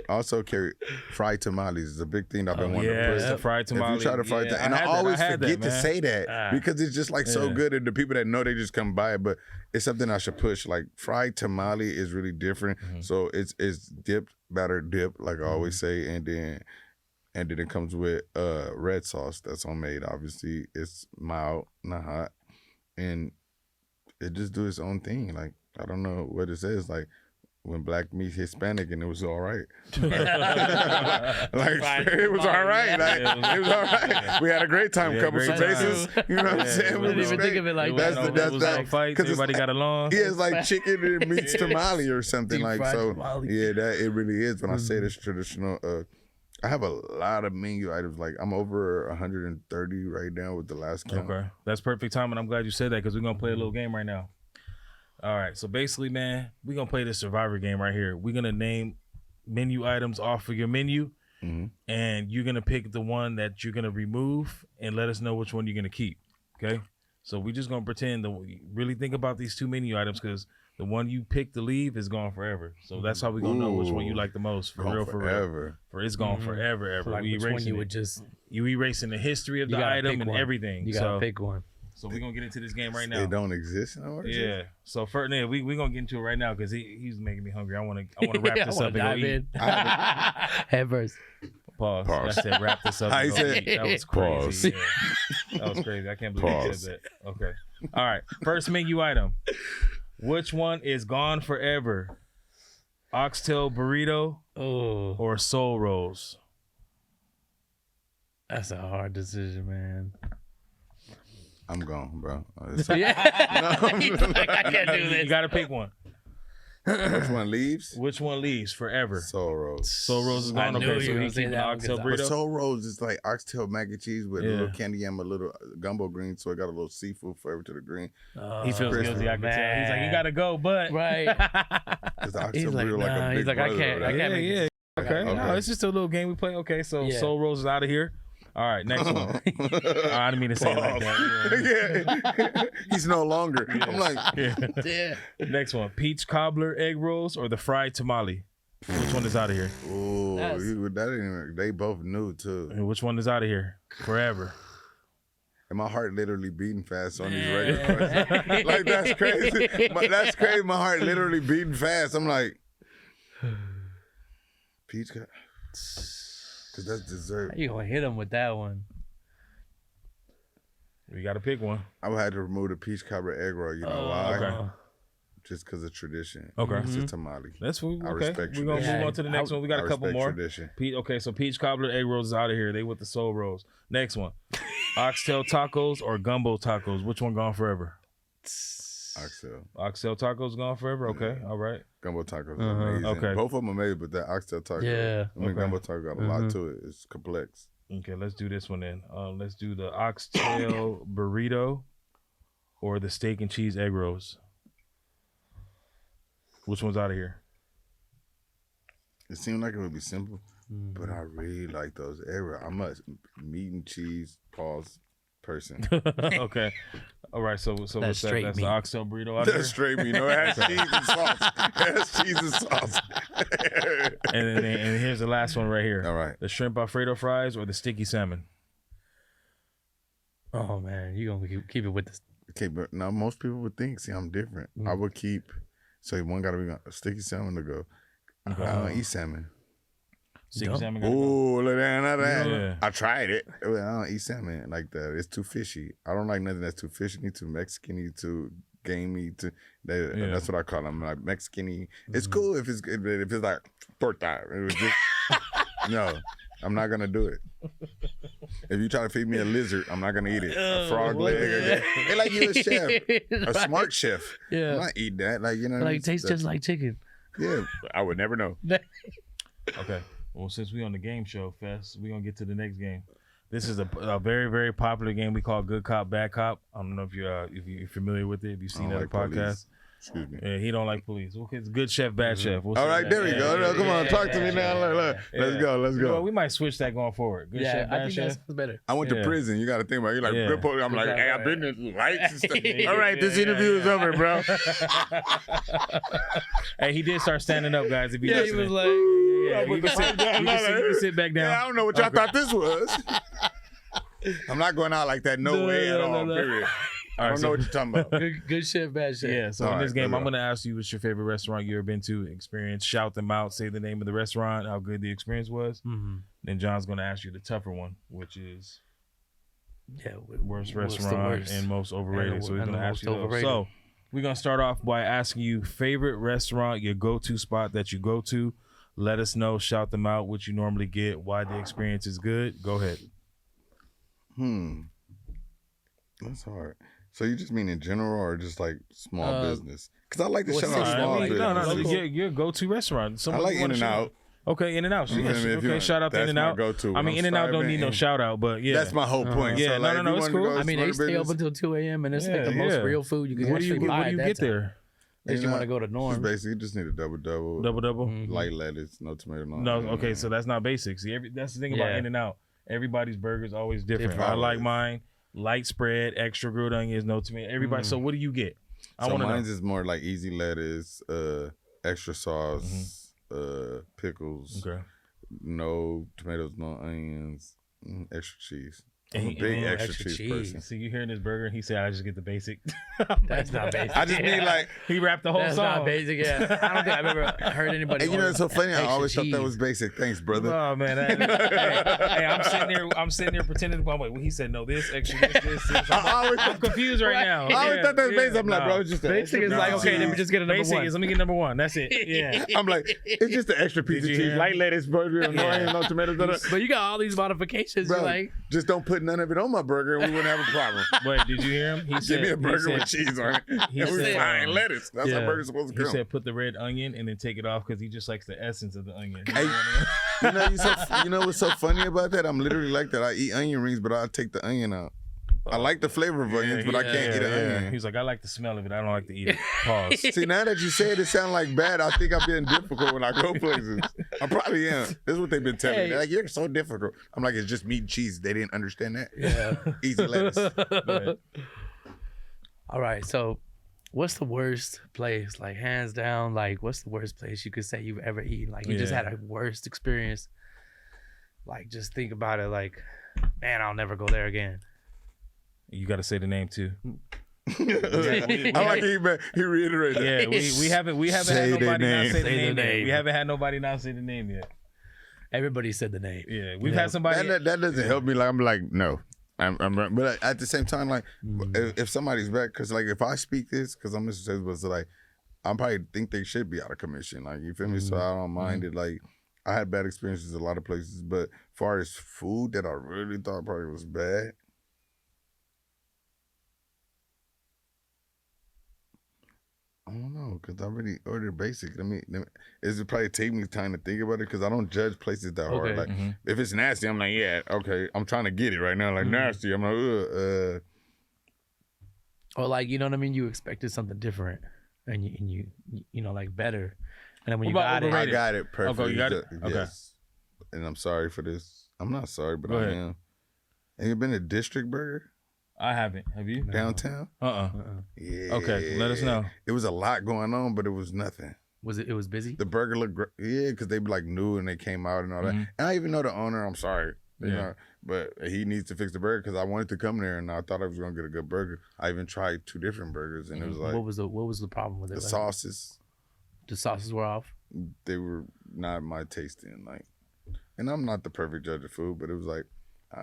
Also carry fried tamales is a big thing I've been wanting to push. Yeah, fried tamales. If you try to fry that, and I always forget to say that because it's just like so good, and the people that know they just come by it. But it's something I should push. Like fried tamale is really different. So it's dipped, batter dipped, like I always say, and then it comes with red sauce that's homemade. Obviously, it's mild, not hot, and it just do its own thing. Like I don't know what it says. Like when black meets Hispanic, and it was all right. It was all right. Like, it was all right. We had a great time. Yeah, Couple great some bases. time. You know what I'm saying? I didn't even think of it like That's that. that. Fights. Everybody got along. Yeah, it's like chicken and meats tamale or something Deep like fried so. tamale. Yeah, that it really is. When I say this traditional, I have a lot of menu items. Like I'm over 130 right now with the last count. Okay, that's perfect time, and I'm glad you said that because we're gonna play a little game right now. All right, so basically, man, we're gonna play this Survivor game right here. We're gonna name menu items off of your menu, and you're gonna pick the one that you're gonna remove, and let us know which one you're gonna keep. Okay, so we're just gonna pretend that we really think about these 2 menu items because the one you pick to leave is gone forever. So that's how we're gonna know which one you like the most. For real. For it's gone forever, ever. Like which one you would just erasing the history of the item and everything. You gotta pick one. So we're gonna get into this game right now. They don't exist no Yeah. So first, we gonna get into it right now because he's making me hungry. I wanna wrap this up and go eat. Head first. Pause. I said wrap this up. And go eat. That was crazy. Pause. Yeah. That was crazy. I can't believe you said that. Okay. All right. First menu item. Which one is gone forever? Oxtail burrito or soul rolls? That's a hard decision, man. I'm gone, bro. He's like, I can't do this. You gotta pick one. Which one leaves? Which one leaves forever? Soul rolls. Soul rolls is gone. Okay, so he keeping the oxtail But burrito. soul rolls is like oxtail mac and cheese with a little candy yam, a little gumbo green, so I got a little seafood flavor to the green. He feels guilty. I can tell. He's like, you gotta go, but right. Because the oxtail burrito like a big he's like, I can't. Yeah. Okay. No, it's just a little game we play. Okay, so soul rolls is out of here. All right, next one. I didn't mean to say it like that. Yeah. He's no longer. I'm like, Next one, peach cobbler egg rolls or the fried tamale. Which one is out of here? ooh, that ain't even, they both knew too. And which one is out of here? Forever. And my heart literally beating fast on these regular questions. Like that's crazy. That's crazy. My heart literally beating fast. I'm like, peach cobbler. Cause that's dessert. You gonna hit him with that one? We gotta pick one. I would have to remove the peach cobbler egg roll. You know why? Okay. Just because of tradition. Okay. It's a tamale. That's what. I Okay. respect We're gonna tradition. move on to the next one. We got a couple more. Tradition. Okay, so peach cobbler egg rolls is out of here. They with the soul rolls. Next one, oxtail tacos or gumbo tacos. Which one gone forever? Oxtail. Oxtail tacos gone forever. Okay, all right. Gumbo tacos are amazing. Okay. Both of them amazing, but that oxtail taco. Yeah. I mean, Okay. gumbo taco got a lot to it. It's complex. Okay, let's do this one then. Let's do the oxtail burrito or the steak and cheese egg rolls. Which one's out of here? It seemed like it would be simple, but I really like those egg rolls. I'm a meat and cheese person. Okay. All right, so what's that? That's the oxtail burrito out That's here? straight meat. No, it has cheese and sauce. It has cheese and sauce. and here's the last one right here. All right. The shrimp Alfredo fries or the sticky salmon? Oh man, you gonna keep it with this? Okay, but now most people would think, see, I'm different. I would keep. So one got to be a sticky salmon to go. I don't eat salmon. Sticky salmon gotta go. Ooh, look at that. Yeah. I tried it. I don't eat salmon like that. It's too fishy. I don't like nothing that's too fishy, too Mexican-y, too gamey. That's what I call them, like Mexican-y. It's cool if it's like torta. It was just no. I'm not gonna do it. If you try to feed me a lizard, I'm not gonna eat it. A frog leg. They like you a chef, a smart chef. Yeah. I'm not eating that. Like you know, Like tastes just like chicken. Yeah, I would never know. Okay. Well, since we on the game show, Fest, we're going to get to the next game. This is a very, very popular game we call Good Cop, Bad Cop. I don't know if you're familiar with it, if you've seen other podcasts. Excuse me. Yeah, he don't like police. Okay, it's Good Chef, Bad Chef. We'll All see right, that. there we go. No, come on, talk to me now. Look. Let's go. You know what, we might switch that going forward. Good Chef, Bad I think Chef. that's better. I went to prison. You got to think about it. You're like, Yeah. Grippo. I'm like, hey, I've been in lights and stuff. Yeah, All right, this interview is over, bro. Hey, he did start standing up, guys. If you Yeah, he listening. was like, Yeah, you can sit back down. Yeah, I don't know what y'all thought this was. I'm not going out like that. No way at all. Period. I don't know what you're talking about. good chef, bad chef. Yeah, so All in this right, game, let's I'm go. going to ask you what's your favorite restaurant you ever been to, experience, shout them out, say the name of the restaurant, how good the experience was. Mm-hmm. Then John's going to ask you the tougher one, which is Yeah. worst restaurant and most overrated. So he's going to ask you those. So We're going to start off by asking you favorite restaurant, your go-to spot that you go to. Let us know, shout them out, what you normally get, why the experience is good. Go ahead. That's hard. So you just mean in general or just like small business? Because I like to shout city? out small business. No, your go-to restaurant. I like In-N-Out. Okay, In-N-Out. Okay, shout out to In-N-Out. Go-to. I mean, In-N-Out don't need no shout out, but yeah. That's my whole point. Yeah, so, like, no, it's cool. I mean, they stay up until 2 a.m. and it's like the most real food you can actually buy. What do you get there? Unless you want to go to Norm. Just basically, you just need a double-double. Double-double? Light lettuce, no tomato. No, okay, so that's not basic. See, that's the thing about In-N-Out. Everybody's burger is always different. I like mine, light spread, extra grilled onions, no tomato. Everybody, so what do you get? I want to know. Mine's is more like easy lettuce, extra sauce, pickles. Okay. No tomatoes, no onions, extra cheese. I'm a And big extra cheese person. See, you hearing this burger? He said, "I just get the basic." That's not basic. I just mean like he rapped the whole That's song. not basic. Yeah, I don't think I've ever heard anybody. And you know, it's so funny. I extra always thought that cheese. was basic. Thanks, brother. Oh man, hey, I'm sitting there pretending. I'm like, well, he said no, this extra, this. I'm confused right now. I always thought that was basic. I'm like, bro, it's just an Basic extra is piece like, of okay, cheese. let me just get a number Basic one. is let me get number one. That's it. Yeah. I'm like, it's just an extra piece of you cheese, hear? light lettuce, burger, no onions, no tomatoes. But you got all these modifications. Bro, You're like, just don't put none of it on my burger, and we wouldn't have a problem. Wait, did you hear him? He said, Give me a burger he with said, cheese on it. he And we said, fine lettuce. That's how yeah. burger's supposed to He come. said put the red onion and then take it off because he just likes the essence of the onion. Hey, you know what's so funny about that? I'm literally like that. I eat onion rings, but I take the onion out. I like the flavor of onions, but I can't eat an onion. He's like, I like the smell of it. I don't like to eat it. Pause. See, now that you say it sounds like bad. I think I'm being difficult when I go places. I probably am. This is what they've been telling me. They're like, you're so difficult. I'm like, it's just meat and cheese. They didn't understand that. yeah. Easy lettuce. All right, so what's the worst place, like hands down, like what's the worst place you could say you've ever eaten? Like you just had a worst experience. Like just think about it, like, man, I'll never go there again. You got to say the name too. I like he reiterated. Yeah, we haven't Say had the nobody not name. say the Say the name yet. name. We haven't had nobody not say the name yet. Everybody said the name. Yeah, we've had somebody. That doesn't help me. Like I'm like, no. I'm but at the same time, like if somebody's back, because like if I speak this, because I'm Mr. Tastebudz, so like I probably think they should be out of commission. Like you feel me? So I don't mind it. Like I had bad experiences a lot of places, but as far as food that I really thought probably was bad. I don't know, because I already ordered basic. It's probably take me time to think about it because I don't judge places that hard. Like, if it's nasty, I'm like, yeah, okay, I'm trying to get it right now. Like, nasty, I'm like, Or like, you know what I mean? You expected something different, and you know, like better, and then when you got it, I got it perfect. Okay, you got it? Okay. Yes. And I'm sorry for this. I'm not sorry, but Go I ahead. am. Have you been to District Burger I haven't. Have you? downtown? Yeah. Okay, let us know. It was a lot going on, but it was nothing. Was it? It was busy. The burger looked great. Yeah, because they be like new and they came out and all that. And I even know the owner. I'm sorry. You know, but he needs to fix the burger because I wanted to come there and I thought I was gonna get a good burger. I even tried 2 different burgers and it was like what was the problem with it? the Like, sauces. the sauces were off. They were not my tasting. Like, and I'm not the perfect judge of food, but it was like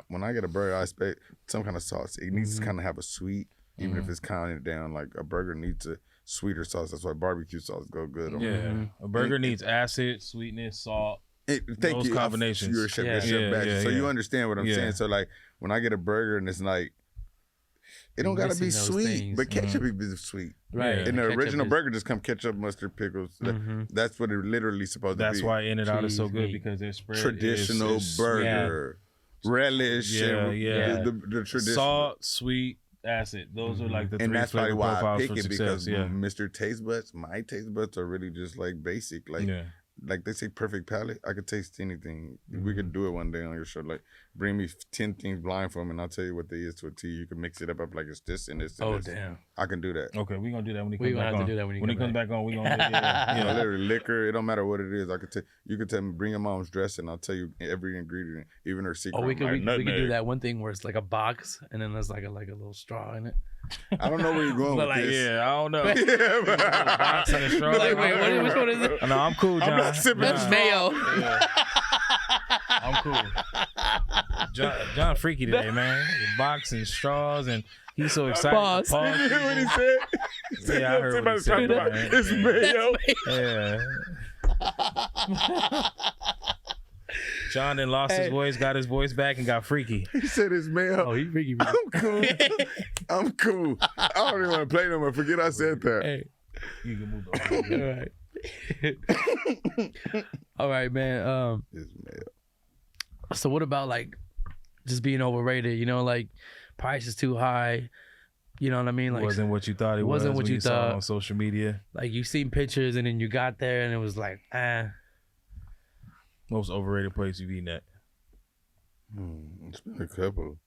when I get a burger, I expect some kind of sauce. It needs to kind of have a sweet, even if it's counting it down. Like a burger needs a sweeter sauce. That's why barbecue sauce go good on it. A burger needs acid, sweetness, salt. Thank Those you. combinations. You're a chef, Yeah. you're a chef back. Yeah, so yeah. you understand what I'm saying. So like when I get a burger and it's like, it don't gotta be Missing those sweet, things. but ketchup is sweet. Right. And the Ketchup original is- burger just come ketchup, mustard, pickles. That's what it literally supposed That's to be. why In-N-Out is so Cheese, good meat. because their spread Traditional is burger, relish, Yeah, and yeah. The traditional. salt, sweet, acid. Those are like the And three that's probably flavor why I profiles pick for it success. because Yeah. Mr. Tastebudz, my taste buds are really just like basic. Like Yeah. like they say perfect palate. I could taste anything. We could do it one day on your show. Like bring me 10 things blindfold and I'll tell you what they is to a T. You can mix it up like it's this and this and Oh this. damn. I can do that. Okay, we're gonna do that when he We comes gonna back have on. to do that when he he come comes back on, we're gonna do You know, yeah. literally liquor, it don't matter what it is. I could tell you could tell me bring your mom's dress and I'll tell you every ingredient, even her secret. Oh, we like could do nutmeg. that one thing where it's like a box and then there's like a little straw in it. I don't know where you're going with Like, this. yeah, I don't know. Yeah, but- Box and a straw. Wait, which one is it? No, I'm cool, John. I'm not sipping That's straw. mayo. Yeah. I'm cool. John freaky today, man. The box and straws, and he's so excited. Pause. Did you hear what he said? Yeah, I heard what he Somebody said. talking about man. it's mayo. Yeah. John then lost his voice, got his voice back, and got freaky. He said it's mayo. Oh, he freaky. I'm cool. I'm cool. I don't even want to play no more. Forget I said that. Hey, You can move all right. All right, man. It's mayo. So what about like just being overrated? You know, like price is too high. You know what I mean? Like wasn't what you thought it was. wasn't what when you saw thought. it on social media. like you seen pictures and then you got there and it was like, Most overrated place you've eaten at? It's been a couple.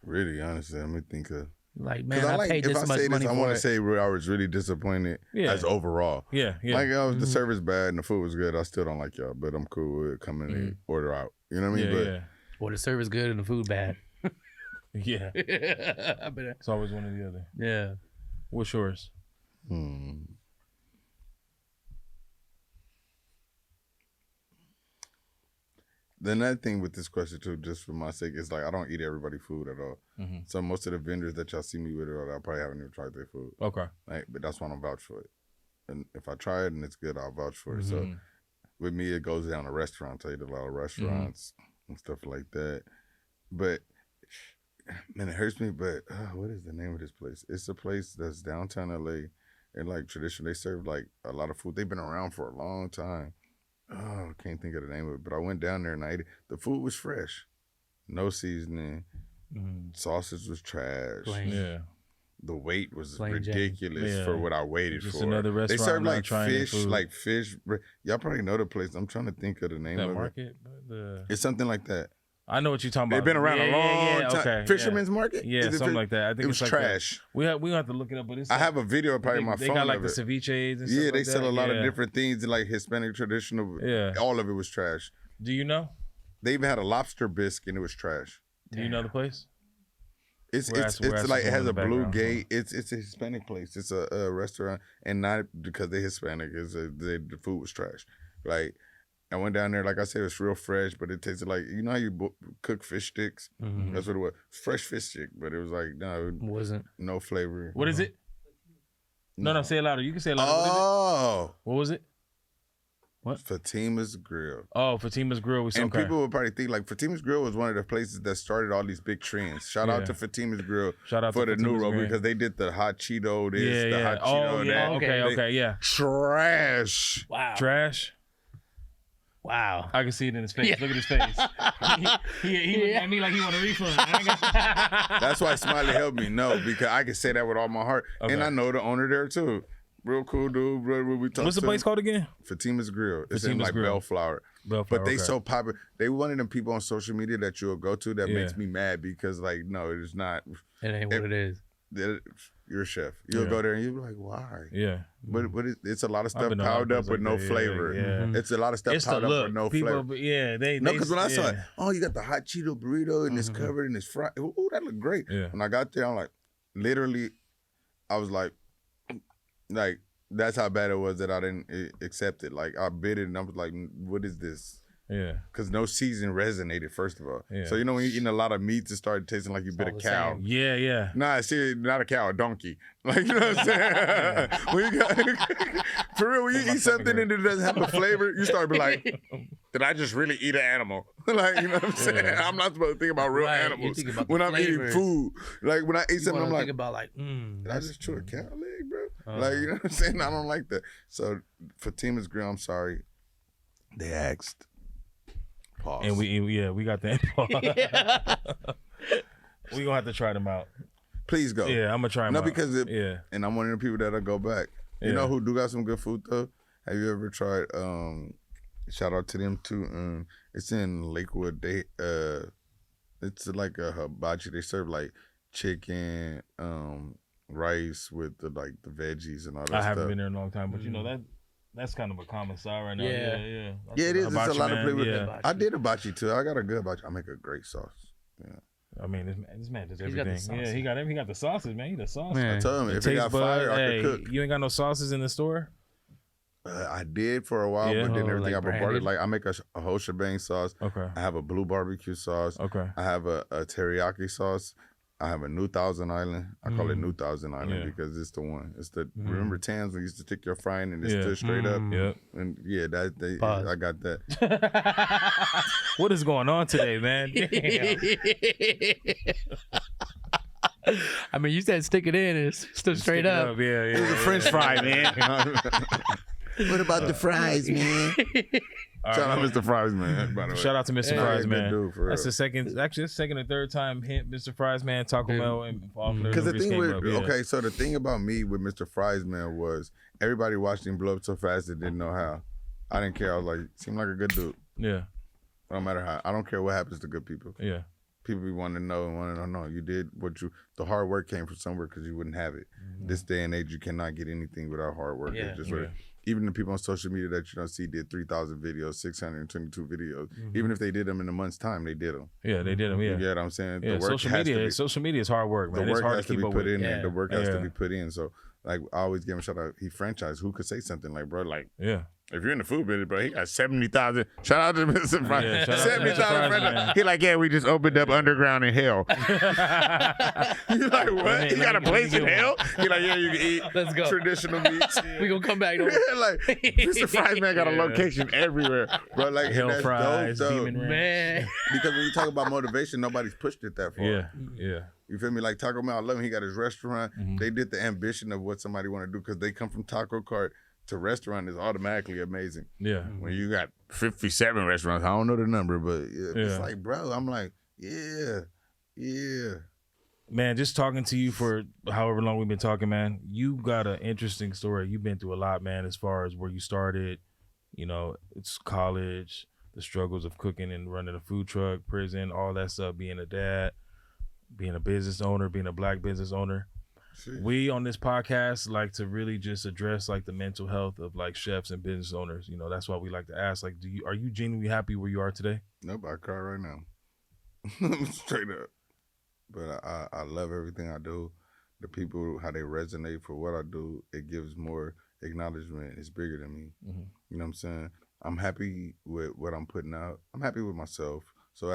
Really, honestly, let me think of. like man, 'Cause I paid if this I much say money this, I for want it. to say where I was really disappointed as overall. Yeah, yeah. Like, the service bad and the food was good. I still don't like y'all, but I'm cool with coming and order out. You know what I mean? yeah, Or the service good and the food bad. yeah. I bet. It's always one or the other. Yeah. What's yours? The another thing with this question too, just for my sake, is like I don't eat everybody's food at all. So most of the vendors that y'all see me with, I probably haven't even tried their food. Okay. Like, but that's why I don't vouch for it. And if I try it and it's good, I'll vouch for it. So with me, it goes down to restaurants. I eat a lot of restaurants and stuff like that. But man, it hurts me. But what is the name of this place? It's a place that's downtown LA, and like tradition, they serve like a lot of food. They've been around for a long time. Oh, I can't think of the name of it. But I went down there and I ate it. The food was fresh, no seasoning. Sausage was trash. Yeah. The wait was Plain ridiculous Jane. for what I waited Just for. another They restaurant serve not like trying their fish. food. Y'all probably know the place. I'm trying to think of the name That of it. market? It's something like that. I know what you're talking about. They've been around a long time. Okay, Fisherman's Market? Yeah, Is it something like that. I think it was it's like trash. That. We have to look it up, but it's I have a video probably on my they phone. got like of the it. ceviches and stuff Yeah, like they sell that. a lot of different things, like Hispanic traditional. Yeah. All of it was trash. Do you know? They even had a lobster bisque and it was trash. Do you know the place? It's We're it's asking like it someone has in a the blue background, gate. It's a Hispanic place. It's a restaurant, and not because they're Hispanic. The food was trash. Like I went down there, like I said, it was real fresh, but it tasted like, you know how you cook fish sticks? That's what it was. Fresh fish stick, but it was like Wasn't. no flavor. What is it? No, say it louder. You can say it louder. Oh, What was it? Fatima's Grill. Oh, Fatima's Grill. And people would probably think like Fatima's Grill was one of the places that started all these big trends. Shout out to Fatima's Grill Shout out for to the Fatima's Nütrl Grill. because they did the hot Cheeto this, the hot Oh, Cheeto yeah. that. Okay, yeah. Trash. Wow. Trash. Wow. I can see it in his face. Look at his face. he looked at me like he want a refund. That's why Smiley helped me. No, because I can say that with all my heart. Okay. And I know the owner there too. Real cool dude, bro. We talked What's the to place him. called again? Fatima's Grill. It's in Fatima's like Grill. Bellflower. Bellflower, But they okay. so popular. They one of them people on social media that you'll go to that Yeah. makes me mad because like, no, it's not. It ain't what it is. You're a chef. You'll Yeah. go there and you'll be like, why? Yeah. But it's a lot of I've stuff been to a lot of piled up places with no like that, yeah, flavor. yeah. It's a lot of stuff It's the piled up look. with no People, flavor. yeah, they. No, because when I saw it, yeah. oh, you got the hot Cheeto burrito and it's covered and it's fried. Oh, that looked great. Yeah. When I got there, I'm like, literally, I was like, that's how bad it was that I didn't accept it. Like I bit it and I was like, what is this? Yeah. Because no season resonated, first of all. Yeah. So you know when you're eating a lot of meats, it started tasting like you bit a all the cow. same. Yeah, yeah. Nah, see, not a cow, a donkey. Like, you know what I'm saying? When you got, for real, when you eat something and it doesn't have a flavor, you start to be like, did I just really eat an animal? Like, you know what I'm saying? Yeah. I'm not supposed to think about real Right, you animals think about the when I'm eating flavor. food. Like, when I eat You something, wanna I'm like, think about like, did I just chew a cow leg, bro? Uh-huh. Like, you know what I'm saying? I don't like that. So, Fatima's Grill, I'm sorry. They asked. Pause. And we got that. We gonna have to try them out. Please go. Yeah, I'm gonna try them No, out. because yeah. and I'm one of the people that'll go back. You Yeah. know who do got some good food though? Have you ever tried? Shout out to them too. It's in Lakewood. They it's like a hibachi. They serve like chicken, rice with the veggies and all that I stuff. haven't been there in a long time, but you know that's kind of a common style right now. Yeah. Yeah. Yeah, it is. It's a Hibachi, lot of man. flavor. Yeah. I did hibachi too. I got a good hibachi. I make a great sauce. Yeah. I mean, this man does He's got the everything. Yeah, sauce. he got the sauces, man. He the sauce. Man. I told him if it got Taste fire, bud, I hey, could cook. you ain't got no sauces in the store? I did for a while, Yeah. but then Oh, everything like I bought branded? like I make a whole shebang sauce. Okay. I have a blue barbecue sauce. Okay. I have a teriyaki sauce. I have a new Thousand Island. I call it New Thousand Island because it's the one. It's the remember Tans when you used to stick your frying and it stood straight up. Yep. And yeah, I got that. What is going on today, man? I mean, you said stick it in and it's still straight up. Yeah. It was a French fry, man. What about the fries, man? Shout out Mr. Fries, man. By the way. Shout out to Mr. Fries, man. Dude, for That's real. the second or third time hit Mr. Fries, man. Taco Bell and Because the thing with so the thing about me with Mr. Fries, man, was everybody watched him blow up so fast they didn't know how. I didn't care. I was like, seemed like a good dude. Yeah. No matter how. I don't care what happens to good people. Yeah. People be wanting to know and want to know. You did the hard work came from somewhere because you wouldn't have it. This day and age, you cannot get anything without hard work. Yeah. Even the people on social media that you don't see did 3,000 videos, 622 videos. Even if they did them in a month's time, they did them. Yeah, they did them. Yeah. You get what I'm saying? Yeah, social media is hard work, man. The work it's hard has to to keep be up put with. in there. The work has to Yeah. be put in. So, like, I always give him a shout out. He franchised. Who could say something like, bro, like, Yeah. If you're in the food business, bro, he got 70,000. Shout out to Mr. Fries. Yeah, shout out to 70,000 Mr. Fries, franchise. man. He like, yeah, we just opened up underground in hell. You like, what? He got a place in hell? He like, yeah, you can eat Let's go. traditional meats. We gonna come back. Don't Like, Mr. Fries, man, got a location everywhere. bro, like, Hell that's fries, dope, though. demon ranch. man. Because when you talk about motivation, nobody's pushed it that far. Yeah. You feel me? Like Taco Bell, I love him. He got his restaurant. Mm-hmm. They did the ambition of what somebody want to do because they come from taco cart to restaurant is automatically amazing. Yeah. When you got 57 restaurants, I don't know the number, but Yeah. it's like, bro, I'm like, yeah. Man, just talking to you for however long we've been talking, man, you got an interesting story. You've been through a lot, man, as far as where you started, you know, it's college, the struggles of cooking and running a food truck, prison, all that stuff, being a dad, being a business owner, being a black business owner. We on this podcast like to really just address like the mental health of like chefs and business owners. You know, that's why we like to ask, like, are you genuinely happy where you are today? Nope, I cry right now. Straight up. But I love everything I do. The people, how they resonate for what I do, it gives more acknowledgement. It's bigger than me. Mm-hmm. You know what I'm saying? I'm happy with what I'm putting out. I'm happy with myself. So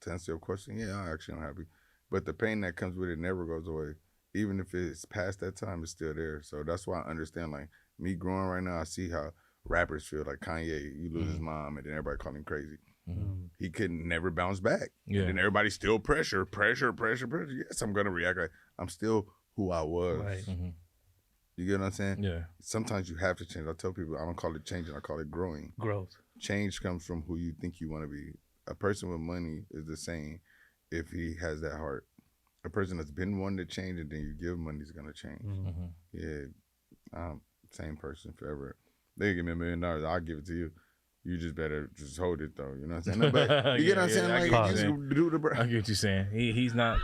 to answer your question, yeah, I actually am happy. But the pain that comes with it never goes away. Even if it's past that time, it's still there. So that's why I understand, like, me growing right now, I see how rappers feel. Like Kanye, you lose his mom, and then everybody call him crazy. Mm-hmm. He couldn't never bounce back. Yeah. And then everybody still pressure. Yes, I'm going to react like I'm still who I was. Right. Mm-hmm. You get what I'm saying? Yeah. Sometimes you have to change. I tell people, I don't call it changing, I call it growing. Growth. Change comes from who you think you want to be. A person with money is the same if he has that heart. A person that's been wanting to change and then you give money is going to change. Mm-hmm. Yeah, same person forever. They give me $1 million, I'll give it to you. You just better just hold it though. You know what I'm saying? No, but you get what I'm saying? I Like, get what you you're just do the I get what you're saying. He's not.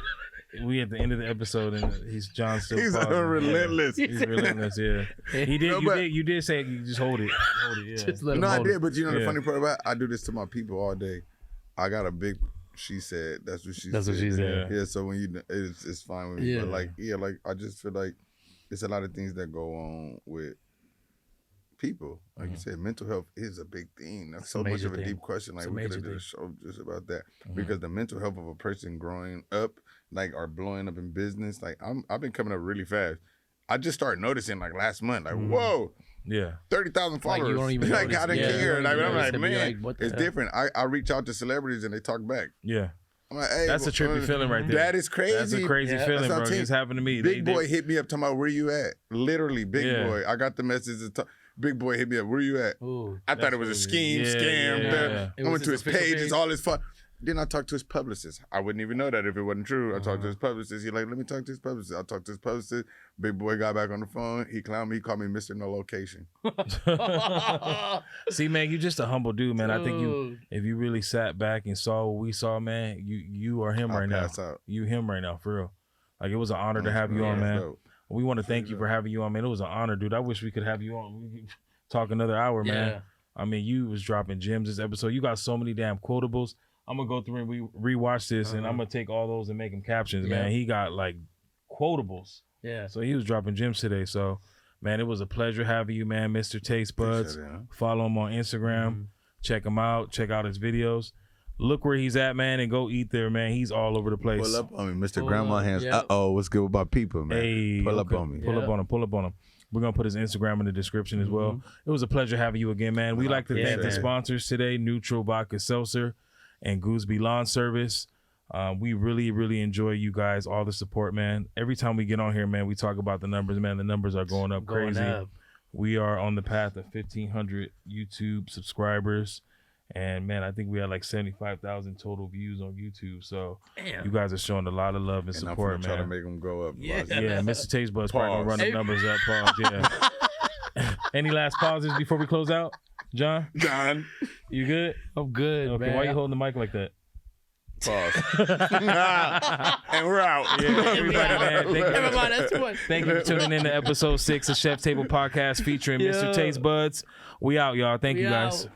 We at the end of the episode and John still. He's pausing. relentless. Yeah. He's relentless. Yeah. He did. No, You did say you just hold it. Hold it. Yeah. Just let him No, I hold did, it. but you know the Yeah. funny part about it? I do this to my people all day. I got a big. She said. That's what she said. That's what she said. Yeah. So when it's fine with me. Yeah. But like I just feel like it's a lot of things that go on with people. Like you said, mental health is a big thing. That's so much major of a thing. deep question. Like It's a we could have major did a show just about that because the mental health of a person growing up, like, or blowing up in business. Like I've been coming up really fast. I just started noticing like last month. Like whoa. Yeah. 30,000 followers. Like, you don't even like notice. I didn't Yeah, you care. don't Like, even I'm notice like, to be man, like, what the it's hell? different. I reach out to celebrities and they talk back. Yeah. I'm like, hey, That's a trippy feeling right there. That is crazy. That's a crazy Yeah. feeling, That's what bro. I'm saying. It's happened to me. Big Boy hit me up talking about where you at. Literally, Big Yeah. Boy. I got the message. Big Boy hit me up. Where you at? Ooh. I thought it was a scheme, scam. yeah. I It was went to his his official page. page? It's all his fun. Then I talked to his publicist. I wouldn't even know that if it wasn't true. I talked to his publicist. He's like, let me talk to his publicist. I talked to his publicist. Big Boy got back on the phone. He clowned me. He called me Mr. No Location. See, man, you just a humble dude, man. I think Dude. if you really sat back and saw what we saw, man, you are him I'll right now. pass out. You him right now, for real. Like, it was an honor to have you on, man. Dope. We want to thank you for having you on, man. It was an honor, dude. I wish we could have you on. We could talk another hour, man. Yeah. I mean, you was dropping gems this episode. You got so many damn quotables. I'm gonna go through and rewatch this, and I'm gonna take all those and make them captions, man. He got like quotables. Yeah. So he was dropping gems today. So, man, it was a pleasure having you, man. Mr. Tastebudz. Appreciate it, huh? Follow him on Instagram. Check him out. Check out his videos. look where he's at, man, and go eat there, man. He's all over the place. Pull up on me, Mr. Pull Grandma up, Hands. yep. What's good with my people, man? Hey, Pull up okay. on me. Pull up Yeah. on him. Pull up on him. We're gonna put his Instagram in the description as well. It was a pleasure having you again, man. We like to thank the man. sponsors today: Nütrl Vodka Seltzer and Goosby Lawn Service. We really, really enjoy you guys, all the support, man. Every time we get on here, man, we talk about the numbers, man. The numbers are going up crazy. We are on the path of 1,500 YouTube subscribers. And, man, I think we had like 75,000 total views on YouTube. So you guys are showing a lot of love and support, I'm man. trying to make them go up. Yeah. Yeah, Mr. Tastebudz probably gonna run the numbers up. Pause. Yeah. Any last pauses before we close out, John? Done. You good? I'm good, Okay. man. Why you holding the mic like that? Pause. And we're out. Yeah, everybody, man. Never mind, that's too much. Thank you for tuning in to episode 6 of Chef Table Podcast featuring Mr. Tastebudz. We out, y'all. Thank you guys. out.